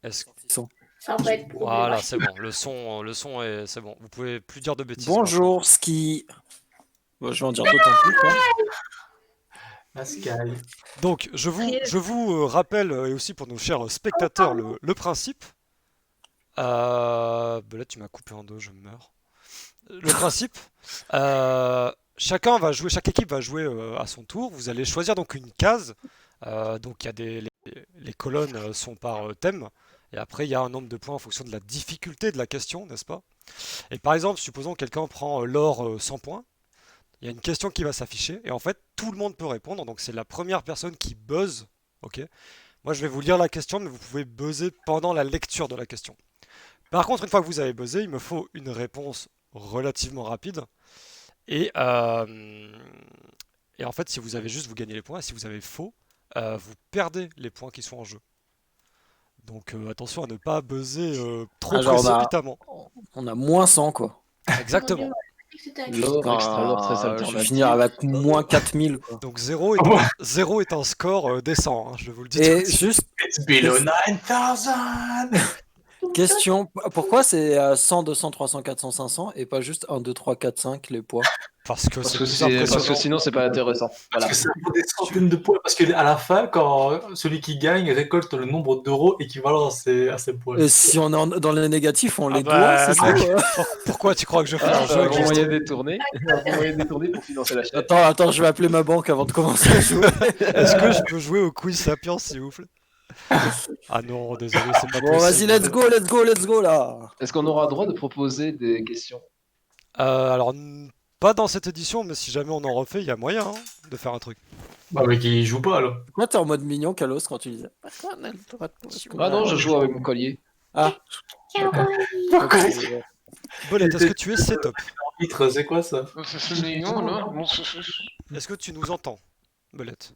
Est-ce Ça va être Voilà, problématique. c'est bon. Le son est, c'est bon. Vous pouvez plus dire de bêtises. Bonjour, ski. Bon, je vais en dire d'autant plus, quoi. Pascal. Donc, je vous rappelle, et aussi pour nos chers spectateurs, le principe. Là, tu m'as coupé en deux, je meurs. Le principe, chaque équipe va jouer à son tour. Vous allez choisir donc une case. Donc, il y a les colonnes sont par thème. Et après, il y a un nombre de points en fonction de la difficulté de la question, n'est-ce pas? Et par exemple, supposons que quelqu'un prend l'or 100 points. Il y a une question qui va s'afficher. Et en fait, tout le monde peut répondre. Donc, c'est la première personne qui buzz. Ok. Moi, je vais vous lire la question, mais vous pouvez buzzer pendant la lecture de la question. Par contre, une fois que vous avez buzzé, il me faut une réponse relativement rapide. Et, euh, et en fait, si vous avez juste, vous gagnez les points. Et si vous avez faux, vous perdez les points qui sont en jeu. Donc attention à ne pas buzzer trop Genre, précipitamment. on a moins 100, quoi. Exactement. L'or, extra l'or, très Je vais alternatif. finir avec moins 4000, quoi. Donc 0 est un score décent, hein, je vous le dis tout de Et suite. juste, It's below 9000. question, pourquoi c'est 100, 200, 300, 400, 500 et pas juste 1, 2, 3, 4, 5 les poids? Parce que c'est plus parce que impressionnant. sinon c'est pas intéressant. Voilà. Parce que ça vaut des centaines de points. Parce qu'à la fin, quand celui qui gagne récolte le nombre d'euros équivalent à ses points. Et si on est dans les négatifs, on Ah les bah, doit, c'est mec, ça? pourquoi tu crois que je fais un Ah, jeu un avec bon les moyen détourné. Un bon moyen détourné pour financer la chaîne. Attends, je vais appeler ma banque avant de commencer à jouer. Est-ce que je peux jouer au quiz Sapiens s'il vous plaît? Ah non, désolé, c'est pas Bon, vas-y, possible. let's go, là. Est-ce qu'on aura le droit de proposer des questions? Alors, pas dans cette édition, mais si jamais on en refait, il y a moyen hein, de faire un truc. Bah, mais qui joue pas alors. Pourquoi t'es en mode mignon, Kalos, quand tu disais? Ah non, je joue avec mon collier. Ah. Bolette, est-ce que tu es setup? Arbitre, c'est quoi ça? C'est mignon, là. Est-ce que tu nous entends, Bolette?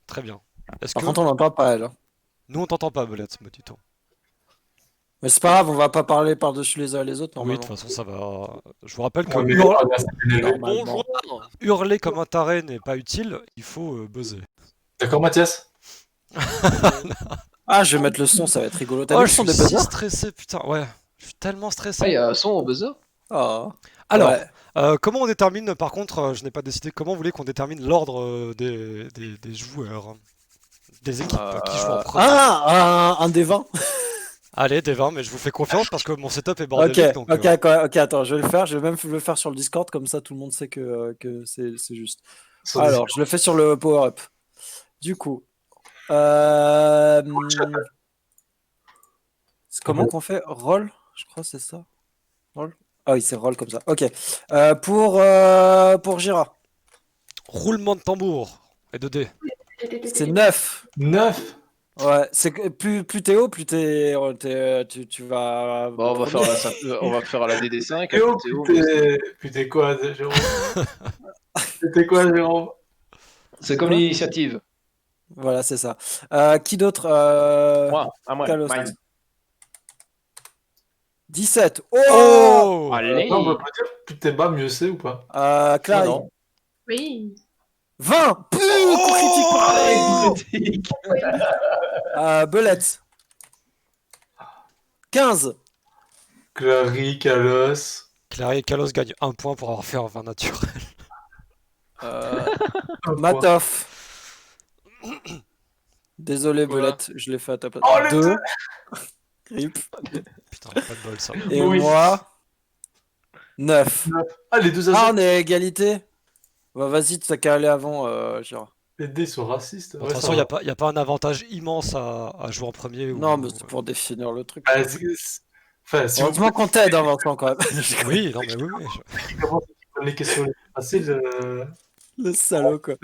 Très bien. Est-ce Par que contre, on n'entend pas, elle. nous on t'entend pas, Bolette, me dit-on? Mais c'est pas grave, on va pas parler par-dessus les uns et les autres, Oui, de normalement. toute façon, ça va. Je vous rappelle que Ouais, mais Normalement. hurler comme un taré n'est pas utile, il faut buzzer. D'accord, Mathias? Ah, je vais mettre le son, ça va être rigolo. T'as Oh, vu le je son suis des si buzzers? stressé, putain, ouais. Je suis tellement Ah, il stressé. y a un son au buzzer? Oh. Alors, Ouais. comment on détermine, par contre, je n'ai pas décidé, comment vous voulez qu'on détermine l'ordre des joueurs, hein, des équipes qui jouent en premier? Ah, un des 20. Allez, des 20, mais je vous fais confiance parce que mon setup est Ok, bordélique. Donc, ok, attends, je vais le faire. Je vais même le faire sur le Discord, comme ça tout le monde sait que c'est juste. Alors, je le fais sur le power-up. Du coup, c'est comment qu'on fait? Roll? Je crois que c'est ça. Roll? Ah oui, c'est roll comme ça. Ok. Pour Gira, roulement de tambour et de dés. c'est 9. 9. Ouais, c'est que plus t'es haut, plus tu vas. Bon, on va faire à la DD5. Théo, putain, quoi, Jérôme? C'était quoi, Jérôme? C'est comme l'initiative. Voilà, c'est ça. Qui d'autre? Moi, à moi. Carlos. Mine. 17. Oh! Oh! Allez! Non, on peut pas dire plus t'es bas, mieux c'est ou pas? Clary. Non. Oui. 20! Coup critique pareil! Belette. 15. Clary, Kalos. Clary et Kalos gagnent 1 point pour avoir fait un vin naturel. Matoff. Désolé, Quoi? Belette, je l'ai fait à ta place. Oh, les 2. deux. Rip. Putain, pas de bol ça. Et Oui. moi, 9. Ah, les deux Ah, agents. on est à égalité? Bah, vas-y, t'as qu'à aller avant, Gérard. Les dés sont racistes. Bon, de toute façon, il n'y a pas un avantage immense à jouer en premier. Non, mais c'est pour définir le truc. Enfin, si vous Heureusement qu'on t'aide, hein, Vincent, quand même. Oui, non, mais oui. commencez à prendre les questions les plus faciles, Le salaud, quoi.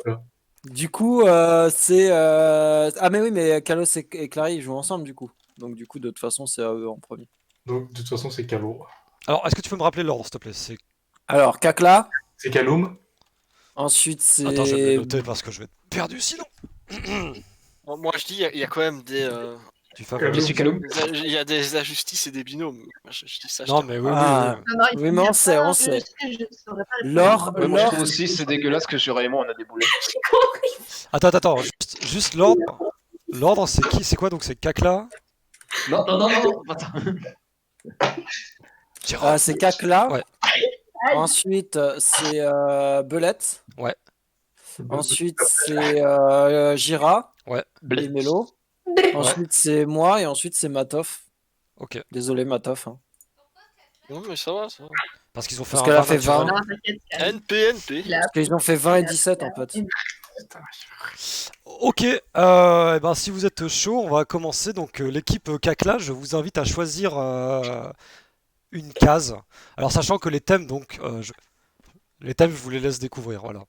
quoi. Du coup, c'est. Ah, mais oui, mais Kalos et Clary ils jouent ensemble, du coup. Donc, du coup, de toute façon, c'est à eux en premier. Donc, de toute façon, c'est Calo. Alors, est-ce que tu peux me rappeler l'ordre, s'il te plaît? Alors, Kakla. C'est Kaloum. Ensuite, c'est. Attends, je vais me le noter parce que je vais être perdu sinon. Moi je dis, il y a quand même des. Tu favorises. Je suis Kaloum. Il y a des injustices et des binômes. Moi, je dis ça. je Non, tiens. mais oui, Ah. oui. Non, non, il Oui, faut mais on dire sait, ça, on sait. je saurais pas le Laure, faire. Ouais, moi je Laure. trouve aussi c'est dégueulasse que sur Raymond on a des boulets. Attends, juste l'ordre. L'ordre, c'est qui? C'est quoi donc? C'est Kakla, Non, non, non, non, attends. C'est Cacla. Ouais. Ensuite, c'est Belette. Ouais. Ensuite, c'est Gira. Ouais. Et Mélo. Ensuite, c'est moi. Et ensuite, c'est Matoff. Ok. Désolé, Matoff. Hein. Non, mais ça va, ça va. Parce qu'ils ont fait Parce un qu'elle a 20 fait 20. naturel. Non, t'inquiète, Karine. NP. Il a- Parce qu'ils ont fait 20 et 17 en fait. Ok, eh ben, si vous êtes chaud, on va commencer. Donc l'équipe Cacla, je vous invite à choisir une case. Alors sachant que les thèmes, donc, les thèmes, je vous les laisse découvrir. Voilà.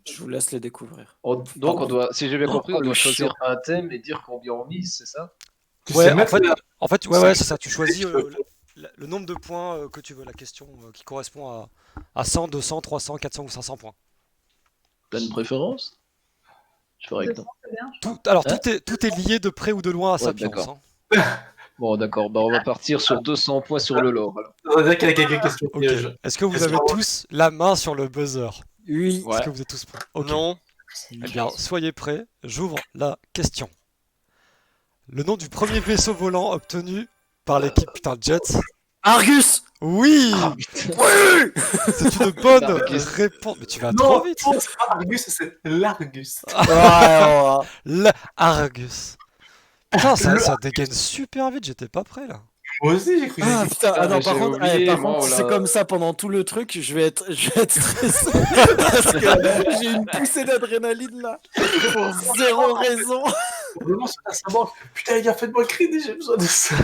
Je vous laisse les découvrir. Donc, on doit, si j'ai bien compris, on le doit choisir chiant. un thème et dire combien on mise, c'est ça? Tu Ouais, sais en mettre fait, la- ouais, c'est ça. Tu choisis le nombre de points que tu veux, la question qui correspond à 100, 200, 300, 400 ou 500 points. T'as une préférence? Je ferai avec toi. Alors Hein tout est lié de près ou de loin à Sapiens. d'accord. Hein. Bon, d'accord, bah, on va partir sur 200 points sur le lore. Alors. Ça veut dire qu'il y a quelques questions Ok. pièges. Est-ce que vous Est-ce avez qu'on- tous la main sur le buzzer? Oui. Ouais. Est-ce que vous êtes tous prêts? Ok. Non. Eh bien, soyez prêts, j'ouvre la question. Le nom du premier vaisseau volant obtenu par l'équipe Jets. Argus. Oui! Oui. C'est une bonne Argus. réponse. Mais tu vas trop Non, vite! c'est pas Argus, c'est l'Argus. Ouais. L'Argus. Putain, ça dégaine super vite, j'étais pas prêt là. Moi aussi, j'ai cru que Ah j'ai- putain, Ah, non, mais par j'ai contre, oublié, par moi, contre, oh si là. c'est comme ça pendant tout le truc, je vais être stressé parce que j'ai une poussée d'adrénaline là pour zéro raison. Vraiment, c'est à savoir. Putain, les gars, faites-moi crédit, j'ai besoin de ça.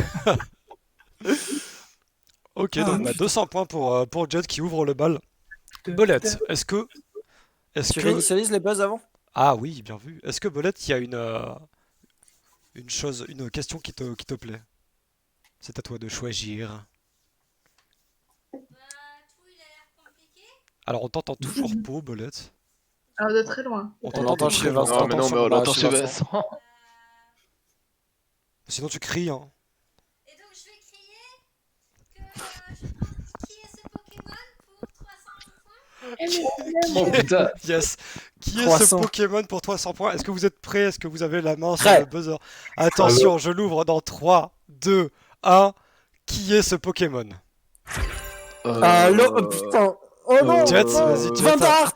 Ok, Ah, donc 200 points pour Jet qui ouvre le bal. Belette, est-ce que. Tu réinitialises les buzz avant? Ah oui, bien vu. Est-ce que Belette, il y a une question qui te plaît? C'est à toi de choisir. Alors on t'entend toujours pas, Belette. Alors, de très loin. On On t'entend l'entend de chez très loin, Vincent. on Non, mais t'entend non, sur mais on le bas. l'entend chez chez Vincent. Vincent. Sinon tu cries, hein. Et donc je vais crier que qui est ce Pokémon pour 300 points? Oh putain. Yes. Qui est 300. ce Pokémon pour 300 points? Est-ce que vous êtes prêts? Est-ce que vous avez la main sur Prêt. le buzzer? Attention, je l'ouvre dans 3, 2, 1. Qui est ce Pokémon? Putain. Oh non. Jet, vas-y, Jet. Vandart.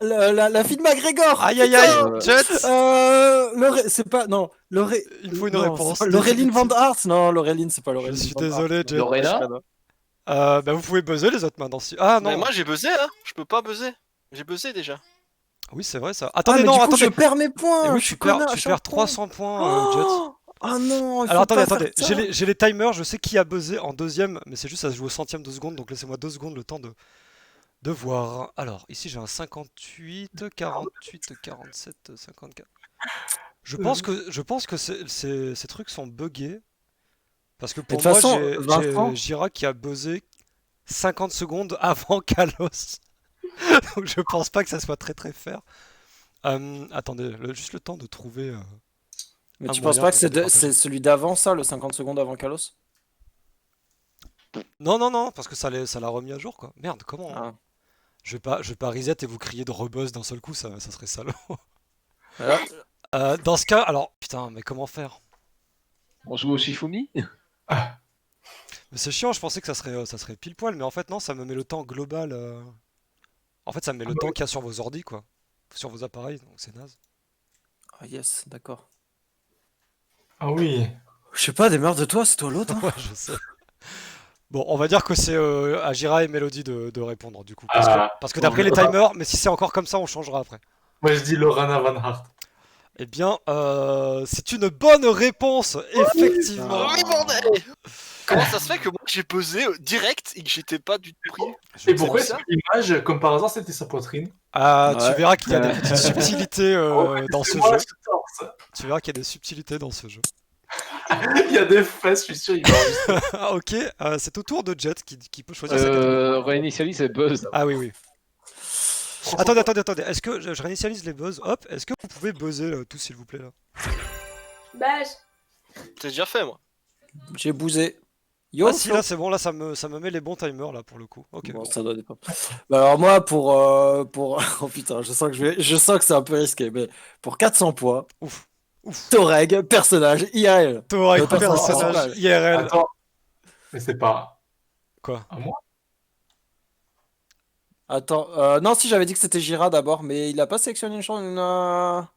La fille de McGregor. Aïe aïe aïe, Euh, Jet. C'est pas non. Il me faut une réponse. Laureline Vandart. Non, Laureline, c'est pas Je Laureline. suis Van Hart, désolé, non. Jet. Lorena? Bah vous pouvez buzzer les autres maintenant. Ah Mais non. moi j'ai buzzé là. Je peux pas buzzer. J'ai buzzé déjà. Oui, c'est vrai ça. Ah, Attendez, mais non, du coup, attendez. je perds mes points. Eh oui, je suis tu perds, connard, tu je suis perds un con. 300 points, Jet. Ah non. il Alors faut pas attendez, faire ça. j'ai les timers, je sais qui a buzzé en deuxième, mais c'est juste ça se joue au centième de seconde, donc laissez-moi 2 secondes le temps de voir. Alors, ici j'ai un 58, 48, 47, 54. Je pense que ces trucs sont buggés. Parce que de pour toute moi, façon, j'ai Vincent- Gira qui a buzzé 50 secondes avant Kalos. Donc je pense pas que ça soit très très fair. Attendez, juste le temps de trouver. Mais un tu penses moyen pas que pour c'est départager. celui d'avant ça, le 50 secondes avant Kalos? Non, parce que ça l'a remis à jour quoi. Merde, comment? Ah. Je vais pas reset et vous crier de rebuzz d'un seul coup, ça serait salaud. Voilà. Dans ce cas, alors, putain, mais comment faire? On joue au Shifumi? Mais c'est chiant, je pensais que ça serait pile poil, mais en fait non, ça me met le temps global. En fait, ça me met le temps qu'il y a sur vos ordi quoi. Sur vos appareils, donc c'est naze. Ah yes, d'accord. Ah oui. Je sais pas, démerde-toi, c'est toi l'autre. Hein. Ouais, je sais. Bon, on va dire que c'est à Gira et Mélodie de répondre du coup. Parce que d'après les timers, mais si c'est encore comme ça, on changera après. Moi, je dis Lorena Van Hart. Eh bien, c'est une bonne réponse, effectivement. Oui, bordel. Comment ça se fait que moi j'ai buzzé direct et que j'étais pas du tout pris? Je Et ne sais pourquoi pas. est-ce que l'image, comme par hasard, c'était sa poitrine? Ah, Ouais. tu verras qu'il y a des petites subtilités dans ce Moi, jeu. je torse. Tu verras qu'il y a des subtilités dans ce jeu. Il y a des fesses, je suis sûr, il va enregistrer. Ah, ok, c'est au tour de Jet qui peut choisir sa catégorie. Réinitialise et buzz. Ah oui. Attendez. Est-ce que je réinitialise les buzz? Hop, est-ce que vous pouvez buzzer tous s'il vous plaît là? Bah, C'est déjà fait moi. J'ai bousé. Yo, Ah si, là c'est bon, là ça me met les bons timers là pour le coup. Ok. Bon, ça doit dépendre. Bah alors moi pour oh putain, je sens que c'est un peu risqué, mais pour 400 points, Ouf. Toreg, personnage IRL. Torek, Attends, personnage attends. IRL. Attends. Mais c'est pas. Quoi? À moi? Attends, non, si j'avais dit que c'était Gira d'abord, mais il a pas sélectionné une chanson.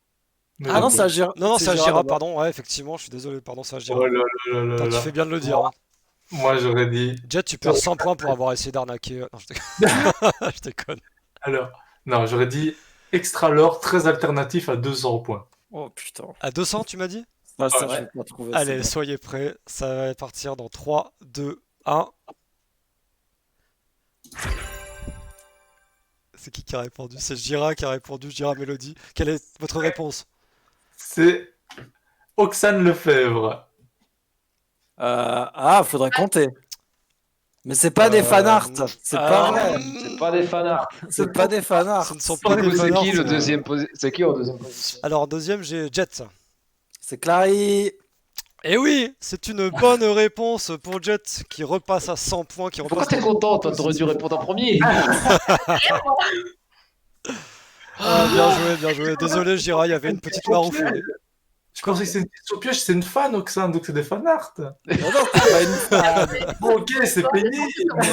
Mais Ah non, bon. c'est Gira. Non, non, c'est Agira, d'abord. pardon. Ouais, effectivement, je suis désolé, pardon, c'est Agira. Oh là là là Putain, là tu là. fais bien de le dire. Hein. Moi, j'aurais dit. Jet, tu perds 100 points pour avoir essayé d'arnaquer. Non, je déconne. Je déconne. Alors, non, j'aurais dit extra lore très alternatif à 200 points. Oh putain. À 200, tu m'as dit? Ah, ça, Ouais. je vais pas trouver. Allez, c'est soyez prêts. Ça va partir dans 3, 2, 1. C'est qui a répondu? C'est Gira qui a répondu, Gira Mélodie. Quelle est votre réponse? C'est Oxane Lefebvre. Ah, faudrait compter. Mais c'est pas des fanarts. C'est pas vrai. C'est pas des fanarts. C'est pas des fanarts. Ce ne sont pas Du des coup, c'est fanarts, qui le c'est- deuxième C'est qui en deuxième position? Alors, en deuxième, j'ai Jet. C'est Clary. Et oui, c'est une bonne réponse pour Jet qui repasse à 100 points. Qui Pourquoi repasse t'es dans- content? Toi, t'aurais dû répondre en premier. Ah, bien joué. Désolé, Gira, il y avait une petite marouflée. Je pensais que c'était une question piège, c'est une fan, Oxane, donc c'est des fanarts. Oh non, c'est pas une fan. Bon, ok, c'est pénible.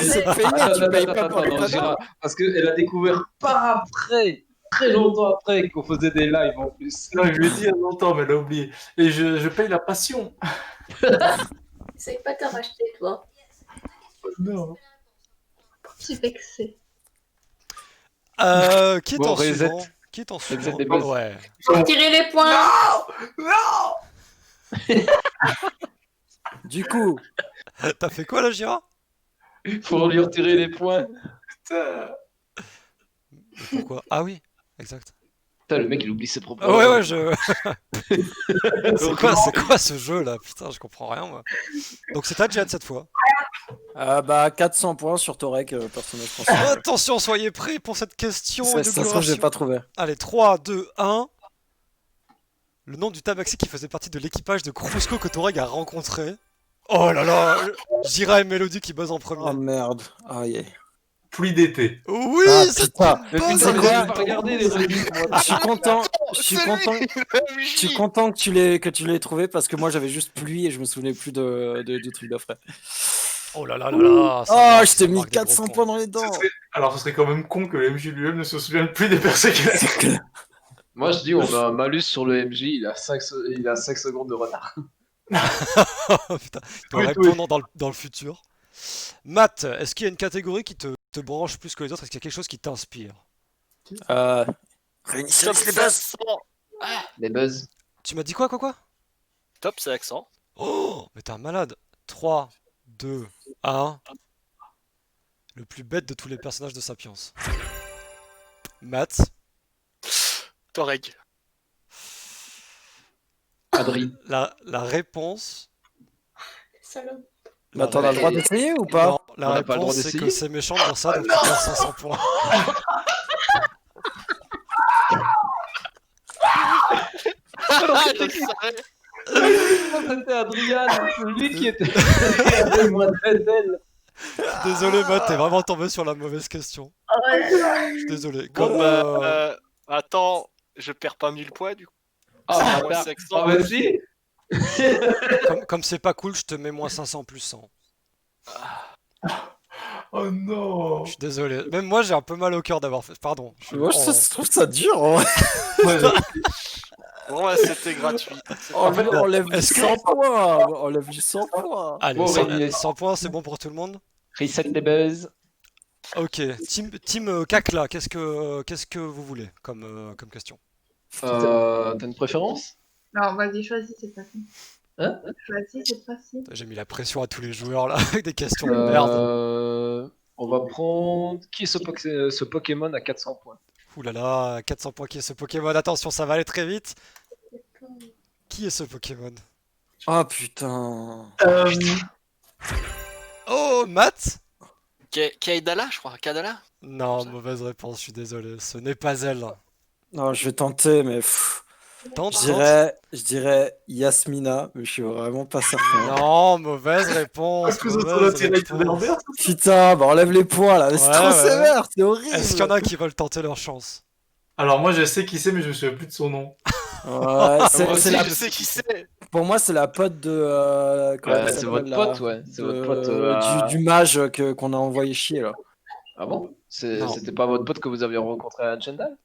C'est payé, tu payes pas pour les non, fanarts. Gira, parce qu'elle a découvert pas après, très longtemps après, qu'on faisait des lives en plus. Non, je lui ai dit il y a longtemps, mais elle a oublié. Et je paye la passion. C'est que pas t'as racheté, toi. Non. Je suis vexée. Qui est Bon, en reset. suivant? Qui est en Reset suivant? les buzz. Ouais. Faut tirer les points. Non. Du coup, T'as fait quoi là, Gira? Faut lui retirer les points. Putain. Pourquoi? Ah oui, exact. Putain, le mec, il oublie ses propres. Ouais, je. C'est quoi ce jeu là? Putain, je comprends rien moi. Donc c'est ta Jet cette fois. bah 400 points sur Torek, personnage français. Attention, soyez prêts pour cette question. Ça se trouve, j'ai inauguration. pas trouvé. Allez, 3, 2, 1. Le nom du tabaxi qui faisait partie de l'équipage de Cruisco que Toreg a rencontré. Oh là là, Gira et Mélodie qui buzzent en premier. Oh merde. Ah yeah. Pluie d'été. Oui, Ah, c'est putain. Mais bonne putain, c'est mais quoi j'ai pas regardé les revues. Je suis content. Je suis content. Je suis content que tu l'aies trouvé parce que moi j'avais juste pluie et je me souvenais plus de trucs d'après. Oh là là là là. ça Oh, marque- je ça t'ai mis marque des gros 400 points. points dans les dents. Alors, ce serait quand même con que le MJ lui-même ne se souvienne plus des personnes qu'il a. C'est clair. Moi, je dis, on a un malus sur le MJ, il a 5 secondes de retard. Putain, il doit Oui, répondre dans le futur. Matt, est-ce qu'il y a une catégorie qui te branche plus que les autres? Est-ce qu'il y a quelque chose qui t'inspire? Réunissez Top, les c'est buzz. accent. Les buzz. Tu m'as dit quoi? Top, c'est accent. Oh, mais t'es un malade. 3, 2, 1. Le plus bête de tous les personnages de Sapiens. Matt, Toreg. Adri. la réponse. Salaud. Mais attends, on a le droit d'essayer ou pas? Non, la On n'a pas le droit réponse c'est que d'essayer. c'est méchant de dire ça, donc tu perds 500 points. Je le savais. C'était Adrian, c'est lui qui était. avec moi d'elle. Désolé Matt, t'es vraiment tombé sur la mauvaise question. Oh là là. Je suis désolé. Bon, Comme, attends, je perds pas 1000 points du coup. Ah, Moi, bâtard. c'est accent. Ah, bah si. comme c'est pas cool, je te mets moins 500 plus 100. Oh non. Je suis désolé. Même moi, j'ai un peu mal au cœur d'avoir fait. Pardon. Moi, je trouve ça dur. En vrai. Ouais, Bon, ouais, c'était gratuit. On lève du est-ce que- 100 points. On lève du 100 points. Allez, Bon, 100, Rémi. 100 points, c'est bon pour tout le monde? Reset les buzz. Ok. Team Cacla, qu'est-ce que vous voulez comme question? T'as une préférence? Non, vas-y, choisis cette fois-ci. Hein? Choisis cette fois-ci. J'ai mis la pression à tous les joueurs là, avec des questions de merde. On va prendre. Qui est ce Pokémon à 400 points? Ouh là là, 400 points, qui est ce Pokémon? Attention, ça va aller très vite. Qui est ce Pokémon? Oh putain. Oh, Matt? Kaidala, je crois. Kadala. Non, mauvaise réponse, je suis désolé. Ce n'est pas elle. Non, je vais tenter, mais Tente, je dirais Yasmina, mais je suis vraiment pas certain. Non, mauvaise réponse. Est-ce que vous mauvaise entendez tirer réponse. Herbert? Putain, bah enlève les points là, c'est Ouais, trop ouais. sévère, c'est horrible. Est-ce qu'il y en a qui veulent tenter leur chance? Alors, moi, je sais qui c'est, mais je me souviens plus de son nom. Ouais, Moi c'est aussi, la... je sais qui c'est. Pour moi, c'est la pote de. Comment elle C'est s'appelle, votre là pote, ouais. C'est votre pote. du mage qu'on a envoyé chier là. Ah bon? Non. C'était pas votre pote que vous aviez rencontré à Jendal?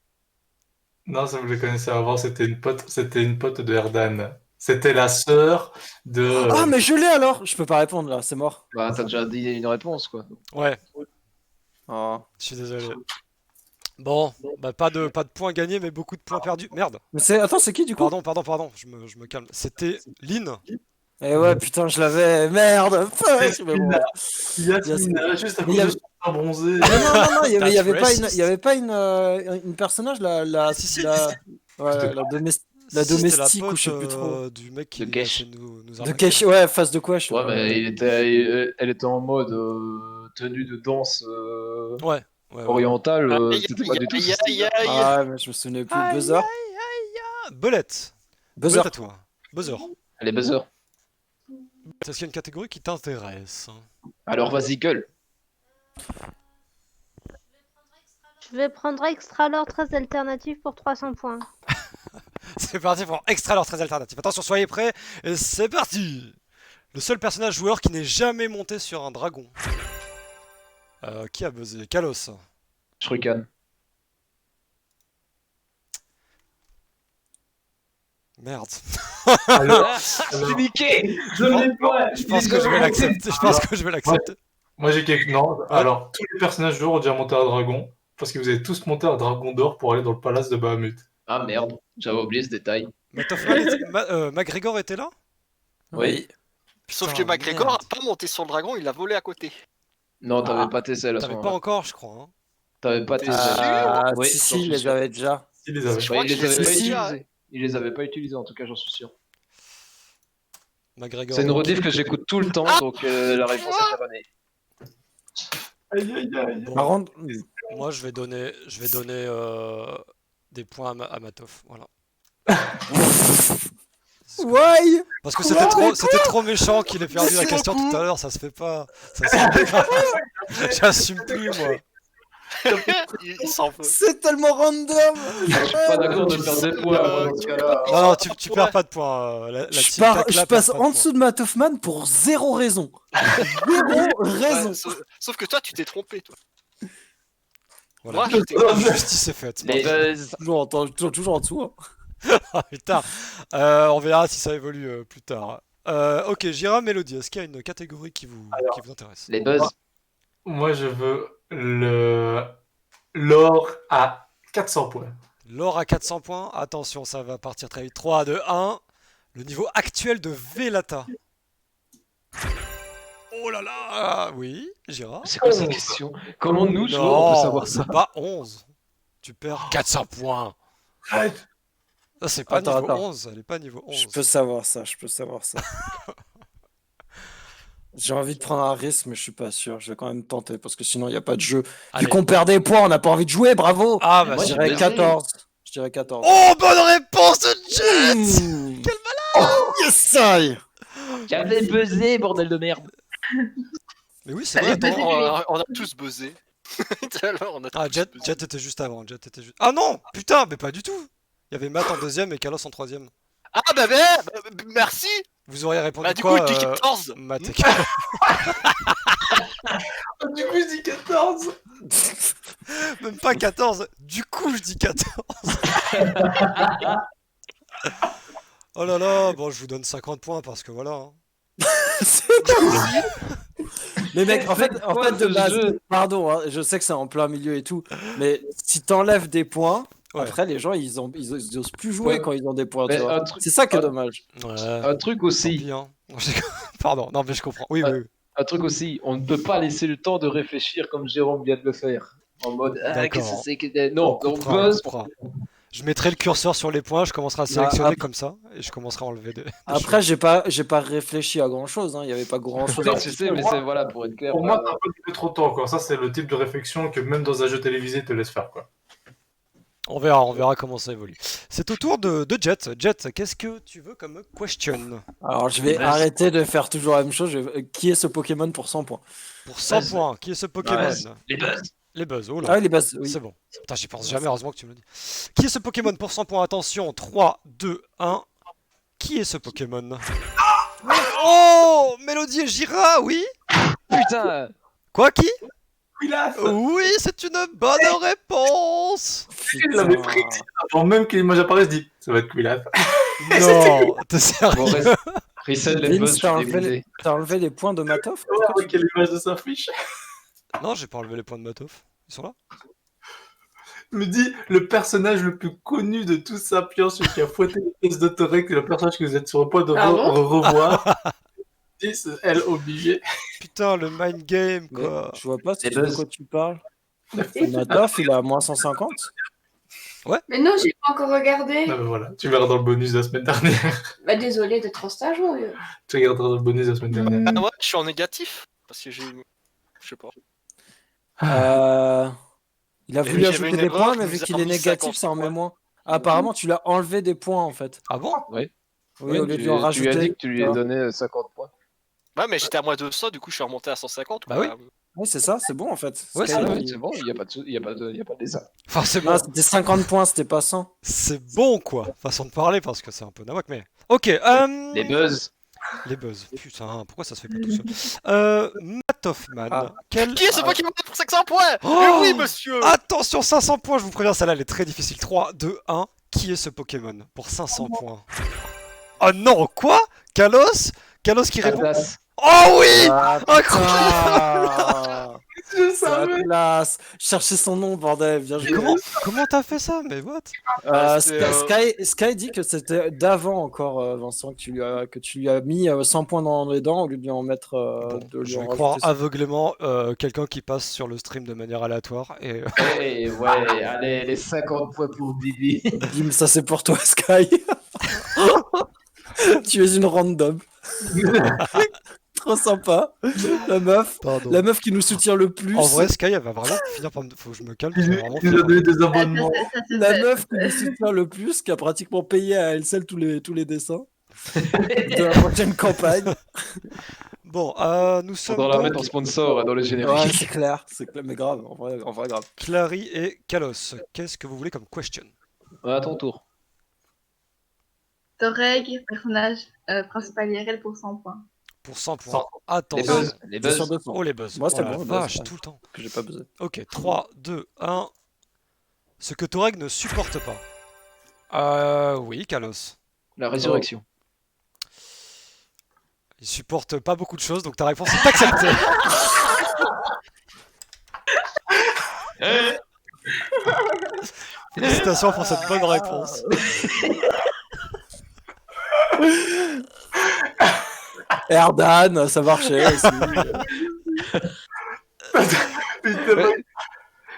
Non, ça vous le connaissez avant, c'était une pote de Erdan. C'était la sœur de. Ah, mais je l'ai alors! Je peux pas répondre là, c'est mort. Bah, t'as déjà dit une réponse, quoi. Ouais, Oh. je suis désolé. Bon, bah pas de points gagnés, mais beaucoup de points perdus. Merde, Mais attends, c'est qui du coup? pardon, je me calme. C'était Lynn. Eh ouais, putain, je l'avais. Merde! Fuck, mais bon. Yasmine, elle a juste à Mais il cause y de avait- son teint bronzé. Ah, non, il y That's avait pas racist. il y avait pas une personnage Si, ouais, la Si, c'était domestique ou pote, je sais plus trop. du mec qui De venait Kesh. chez nous De arnaquer. Kesh, ouais, face de quoi je sais Ouais, pas. mais elle était en mode tenue de danse Ouais, ouais. orientale. Aïe, C'était pas du tout. aïe, aïe, aïe. Ah, mais je me souvenais plus. Aïe, Buzzer. Ah, Belette. Buzzer. Belette à toi. Buzzer. Elle est buzzer. Est-ce qu'il y a une catégorie qui t'intéresse? Alors vas-y, gueule. Je vais prendre extra lore 13 alternatives pour 300 points. C'est parti pour extra leur 13 alternatifs. Attention, soyez prêts. Et c'est parti. Le seul personnage joueur qui n'est jamais monté sur un dragon. Qui a buzzé? Kalos. Shuriken. Merde. Alors, J'ai niqué. Je l'ai pas. Je pense que je vais l'accepter. Je pense que je vais l'accepter. moi j'ai quelques. Non, alors, tous les personnages joueurs ont déjà monté un dragon. Parce que vous avez tous monté un dragon d'or pour aller dans le palace de Bahamut. Ah merde, j'avais oublié ce détail. McGregor était là? Oui. Sauf Putain, que McGregor merde. a pas monté sur le dragon, il a volé à côté. Non, t'avais pas tes selles à ce T'avais pas moment-là. encore, je crois. Hein. T'avais pas tes T'es selles. Ah, Oui, si, j'en si, suis il les sûr. avait déjà. S'ils les avaient. Je Ouais, crois il que les je avait les pas ai déjà. utilisés. Il les avait pas utilisés, en tout cas, j'en suis sûr. McGregor. C'est une donc. rediff que j'écoute tout le temps, donc la réponse est erronée. Aïe, aïe, aïe. Bon, Par contre, moi je vais donner des points à Matov. Voilà. ouais! Parce que c'était trop méchant qu'il ait perdu la question tout à l'heure, ça se fait pas. Ça se fait pas. J'assume plus, moi. Il s'en veut. C'est tellement random! Je suis pas d'accord de perdre des points, moi, dans ce cas-là. Non, tu perds pas de points. La Je, team Takla je perd passe pas de en dessous de Matt Hoffman pour zéro raison. Zéro raison. Ouais, sauf que toi, tu t'es trompé, toi. points. Voilà. Moi, j'étais. Justice est faite. Les buzz. Toujours en dessous. Hein. Ah putain. On verra si ça évolue plus tard. Ok, Jira Mélodie, est-ce qu'il y a une catégorie qui vous intéresse? Les buzz. Moi je veux l'or à 400 points. L'or à 400 points. Attention, ça va partir très vite. 3, 2, 1. Le niveau actuel de Velata. Oh là là. Oui, Jira. C'est quoi cette question? Comment nous, joueurs, on peut Non, savoir ça? c'est pas 11. Tu perds 400 points. Arrête. Ah, c'est pas Attends, niveau attends. 11. Elle est pas niveau 11. Je peux savoir ça, J'ai envie de prendre un risque, mais je suis pas sûr. Je vais quand même tenter parce que sinon il n'y a pas de jeu. Allez. Vu qu'on perd des points, on n'a pas envie de jouer, bravo! Ah bah Moi, Je si. j'ai dirais baisé. 14. Je dirais 14. Oh, bonne réponse de Jet. Mmh. Oh, yes, I. J'avais buzzé, bordel de merde. Mais oui, c'est vrai. attends. On a tous buzzé. Alors, on a Ah, tous Jet buzzé. était juste avant. Jet était juste. Ah non, putain, mais pas du tout. Il y avait Matt en deuxième et Kalos en troisième. Ah bah, merci. Vous auriez répondu Bah, du coup, quoi, il dit 14. Matt et Kalos? Du coup je dis 14. Même pas 14. Du coup, je dis 14. Oh là là, bon, je vous donne 50 points parce que voilà. Hein. Mais mec, en fait, quoi, de ce base, jeu? pardon, hein, je sais que c'est en plein milieu et tout, mais si t'enlèves des points, Ouais. après les gens ils osent plus jouer Ouais. quand ils ont des points. Mais Tu vois. un truc- C'est ça qui est un- dommage. Ouais. Un truc Tant aussi. pis, hein. Non, pardon, non mais je comprends. Oui, oui, oui. Un truc aussi, on ne peut pas laisser le temps de réfléchir comme Jérôme vient de le faire. En mode, ah, D'accord. qu'est-ce que c'est que... Non, On on coupera, on buzz. coupera. Je mettrai le curseur sur les points, je commencerai à sélectionner comme ça et je commencerai à enlever des Après, j'ai pas réfléchi à grand chose. Il y avait pas grand chose. Non, tu sais, mais c'est voilà, pour être clair. Pour moi, t'as un peu trop de temps, quoi. Ça, c'est le type de réflexion que même dans un jeu télévisé, te laisse faire, quoi. On verra comment ça évolue. C'est au tour de Jet. Jet, qu'est-ce que tu veux comme question? Alors, je vais arrêter de faire toujours la même chose. Qui est ce Pokémon pour 100 points? Pour 100 Buzz. points, qui est ce Pokémon? Les buzz. Les buzz, oh là. Ah, les bases, oui. C'est bon. Putain, j'y pense jamais, heureusement que tu me le dis. Qui est ce Pokémon pour 100 points? Attention, 3, 2, 1. Qui est ce Pokémon? Oh, Mélodie et Gira, oui? Putain. Quoi, qui? Pilaf. Oui, c'est une bonne réponse. Je l'avais pris avant même que l'image apparaisse, je dis ça va être Pilaf. Non, t'es Bon, sérieux? reset les Vince, buzz, je t'as suis enlevé, dégoûté. t'as enlevé les points de Matoff? Avec quelle image de s'affiche. Non, j'ai pas enlevé les points de Matoff. Ils sont là? Me dit le personnage le plus connu de tout Sapiens, celui qui a fouetté les pièces de Torek, le personnage que vous êtes sur le point de Ah bon revoir. 10, elle obligée. Putain, le mind game, Mais quoi. je vois pas Les de buzz. quoi tu parles. Matoff, il a moins 150. Mais non, j'ai pas encore regardé. Non, mais voilà, tu verras dans le bonus de la semaine dernière. Bah désolé d'être en stage, moi. Tu regarderas dans le bonus de la semaine dernière. Ah ouais, je suis en négatif. Parce que j'ai. Je sais pas. Il a Mais voulu j'avais ajouter une des erreur, points, je mais vous vu ai qu'il est remis négatif, 50 ça en met points. moins. Apparemment, tu l'as enlevé des points en fait. Ah bon? Oui, Oui, au lieu de tu lui en lui rajouter. as dit que tu lui as Ah. donné 50 points. Ouais, mais j'étais à moins de ça, du coup je suis remonté à 150. Bah quoi. oui. Oui, c'est ça, c'est bon en fait. Ouais, Sky, c'est bon. il- C'est bon, il n'y a pas de dessin. Enfin, c'est bon. Non, c'était 50 points, c'était pas 100. C'est bon, quoi. Façon de parler, parce que c'est un peu nawak, mais. Ok, Les buzz. Les buzz. Putain, pourquoi ça se fait pas tout seul? Matt Hoffman. Ah. Quel... Qui est ce Pokémon pour 500 points? Oh Eh oui, monsieur. Attention, 500 points, je vous préviens, celle-là, elle est très difficile. 3, 2, 1. Qui est ce Pokémon pour 500 points? Oh non, quoi? Kalos? Kalos qui répond. Atlas. Oh oui! Ah, Incroyable! Je c'est la savais. classe. Cherchez son nom, bordel, bien joué. Comment t'as fait ça? Mais what? Sky dit que c'était d'avant encore, Vincent, que tu lui as mis 100 points dans les dents au lieu de lui en mettre. Bon, de lui je en vais croire rajouter. aveuglément quelqu'un qui passe sur le stream de manière aléatoire et Eh ouais, allez, les 50 points pour Bibi. Bim, ça c'est pour toi, Sky. Tu es une random. Trop sympa. pardon. La meuf qui nous soutient le plus. En vrai, Sky, elle va vraiment finir par me. Faut que je me calme. Je vais vraiment Il nous a donné des Ah, abonnements. La meuf qui nous soutient le plus, qui a pratiquement payé à elle seule tous les dessins de la prochaine campagne. Bon, nous sommes Faudra la donc mettre en sponsor dans les Ouais, génériques. c'est clair, mais grave, en vrai grave. Clary et Kalos. Qu'est-ce que vous voulez comme question? Ouais, à ton tour. Toreg, personnage principal IRL pour 100 points. Pour 100 points. 100. Les Attention. buzz. Les C'est buzz. sur 200. Oh les buzz. Moi, c'est oh la bon, vache, ouais. tout le temps. Que j'ai pas besoin. Ok, 3, 2, 1. Ce que Toreg ne supporte pas. Oui, Kalos. La résurrection. Il supporte pas beaucoup de choses, donc ta réponse est acceptée. Félicitations pour cette bonne réponse. Erdan, ça marchait aussi. Ouais.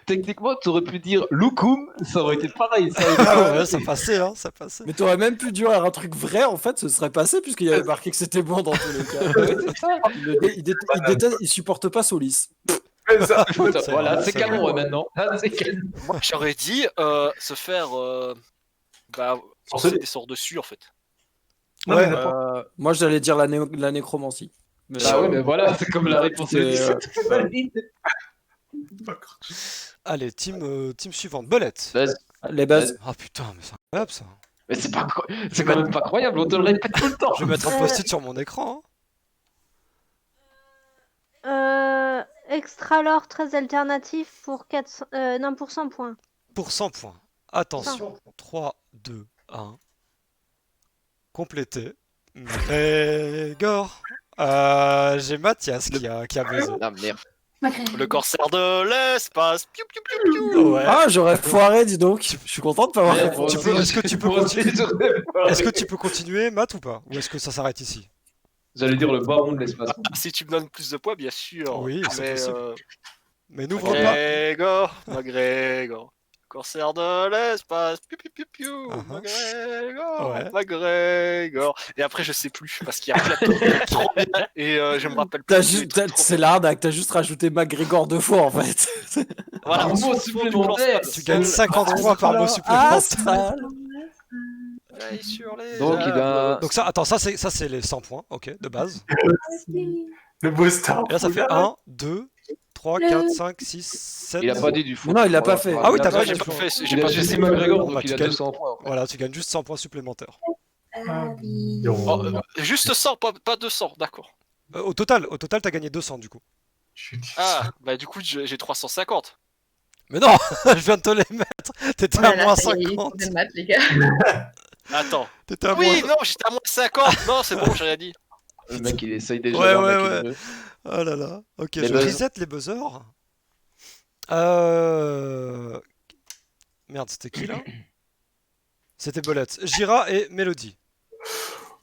Techniquement, tu aurais pu dire Loukoum, ça aurait été pareil. Ça Ah ouais, ça passait, hein, ça passait. Mais t'aurais même pu dire un truc vrai, en fait, ce serait passé, puisqu'il y avait marqué que c'était bon dans tous les cas. Ouais, c'est ça. Il supporte pas Solis. Voilà, c'est c'est canon vrai. maintenant. Ah, c'est canon. Moi j'aurais dit se faire. Lancer des sorts dessus en fait. Ouais, Moi, j'allais dire la nécromancie. Mais Ah ouais, mais voilà, c'est comme la réponse. C'est, allez, team suivante. Belette. Buzz. les bases. Ah putain, mais c'est incroyable ça. Mais c'est quand même pas croyable, on te le répète tout le temps. Je vais mettre un post-it sur mon écran. Extra lore très alternatif pour 400... non, pour 100 points. Pour 100 points. Attention. 3, 2, 1. Complété. Grégor. J'ai Mathias qui a buzzé. Ah merde. Le corsaire de l'espace. Piou, piou, piou, piou. Ouais. Ah, j'aurais foiré, dis donc. Je suis content de pas avoir Ouais, répondu. Est-ce que tu peux continuer continuer Est-ce que tu peux continuer, Matt, ou pas? Ou est-ce que ça s'arrête ici? J'allais dire le baron de l'espace. Si tu me donnes plus de poids, bien sûr. Oui, c'est mais possible. Mais n'ouvre pas. McGregor, McGregor. Corsaire de l'espace. Piou, piou, piou, piou. Uh-huh. McGregor, Ouais. McGregor. Et après, je sais plus parce qu'il y a plateau trop bien et je me rappelle plus. T'as des juste, trucs trop c'est l'arnaque, t'as juste rajouté McGregor 2 fois en fait. bien. Voilà, Un mot supplémentaire. Tu gagnes 50 points par mot supplémentaire. Astral. Veille sur les Donc il a. Donc ça, attends, ça c'est les 100 points, ok, de base. Le beau star. Et là, ça fait 1, 2, 3, 4, 5, 6, 7. Il a pas dit du foot. Non, il l'a pas fait. Ah oui, t'as pas pas J'ai dit. pas fait. J'ai Il pas a fait. fait McGregor, Bah, donc tu il a gagnes. 200 points. après. Voilà, tu gagnes juste 100 points supplémentaires. Oh, juste 100, pas 200, d'accord. Au total, t'as gagné 200 du coup. Ah, bah du coup, j'ai 350. Mais non, je viens de te les mettre. T'étais Oh là à là, moins ça y est, il faut 50. des maths, les gars. Attends. T'étais à Oui, moins. non, j'étais à moins 50. Non, c'est bon, j'ai rien dit. Le mec, il essaye déjà Ouais, d'arnaquer ouais, le ouais. jeu. Oh là là. Ok, Les je buzz. reset les buzzers. Euh... Merde, c'était qui là? C'était Bolette. Gira et Mélodie.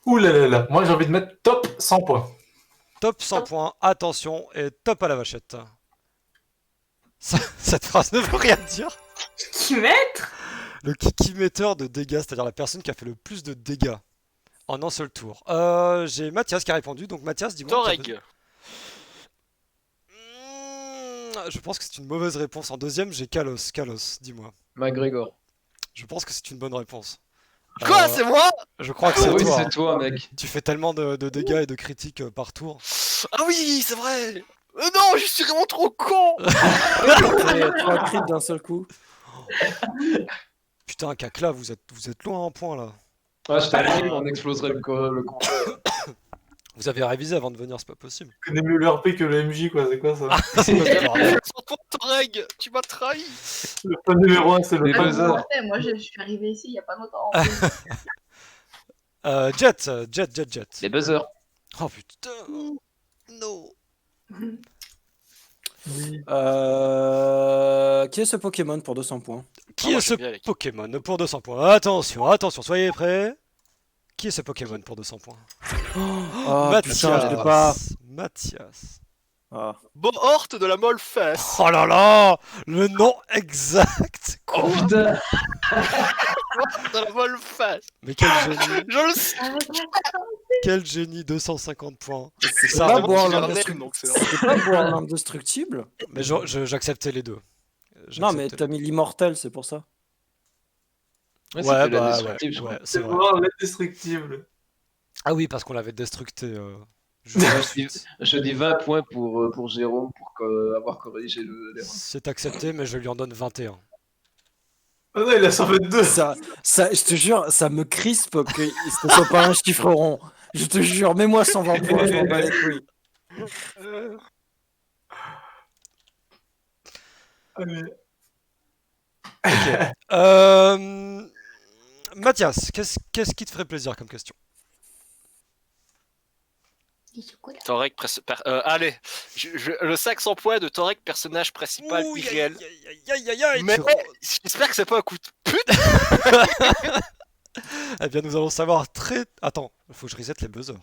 Ouh là là là. Moi, j'ai envie de mettre top 100 points. Top 100 points, attention, et top à la vachette. Cette phrase ne veut rien dire. Kilomètre. Le kikimeter de dégâts, c'est-à-dire la personne qui a fait le plus de dégâts en un seul tour. J'ai Mathias qui a répondu, donc Mathias, dis-moi. Toreg. Je pense que c'est une mauvaise réponse. En deuxième, j'ai Kalos. Kalos, dis-moi. McGregor. Je pense que c'est une bonne réponse. Quoi, c'est moi? Je crois que c'est Oui, toi. c'est toi, mec. Tu fais tellement de dégâts et de critiques par tour. Ah oui, c'est vrai. Non, je suis vraiment trop con. Et 3 crits d'un seul coup. Putain, Kakla, vous êtes loin en point là. Ah, je t'avais dit qu'on exploserait le compte. Vous avez révisé avant de venir, c'est pas possible. Je connais mieux le RP que le MJ, quoi. C'est quoi ça? C'est pas grave. Sans toi, Toreg, tu m'as trahi. Le point numéro 1, c'est le Les Ah, point. buzzers. vous mentez, moi, je suis arrivée ici il y a pas longtemps. en plus. Jet. Les buzzers. Oh putain. Non. Qui est ce Pokémon pour 200 points? Qui moi, est je ce suis bien avec. Pokémon pour 200 points? Attention, soyez prêts. Qui est ce Pokémon pour 200 points? Oh putain, je l'ai pas. Mathias. Ah. Bohort de la molle fesse. Oh là là, le nom exact. Quoi? Oh putain. De la molle fesse. Mais quel génie, Je le sais. quel génie, 250 points. C'est ça, pas vraiment, boire j'ai un l'indestructible. aime, donc c'est C'est pas boire l'indestructible. Mais j'acceptais les deux. Non, mais J'acceptais t'as mis l'immortel, c'est pour ça. Ouais, Ouais, c'était bah, l'indestructible, je crois. ouais, c'est C'est vrai. voir l'indestructible. Ah oui, parce qu'on l'avait destructé. Je dis 20 points pour Jérôme pour avoir corrigé l'erreur. C'est accepté, mais je lui en donne 21. Ah non, il a 122. Ça, je te jure, ça me crispe que ce soit pas un chiffre rond. Je te jure, mets-moi 120 points, je m'en bats les couilles. Mathias, qu'est-ce qui te ferait plaisir comme question? Du chocolat. Torek, allez, le 500 points de Torek, personnage principal Ouh, irréel. Aïe, Mais tu- j'espère que c'est pas un coup de pute. Eh bien, nous allons le savoir très... Attends, il faut que je reset les buzzers.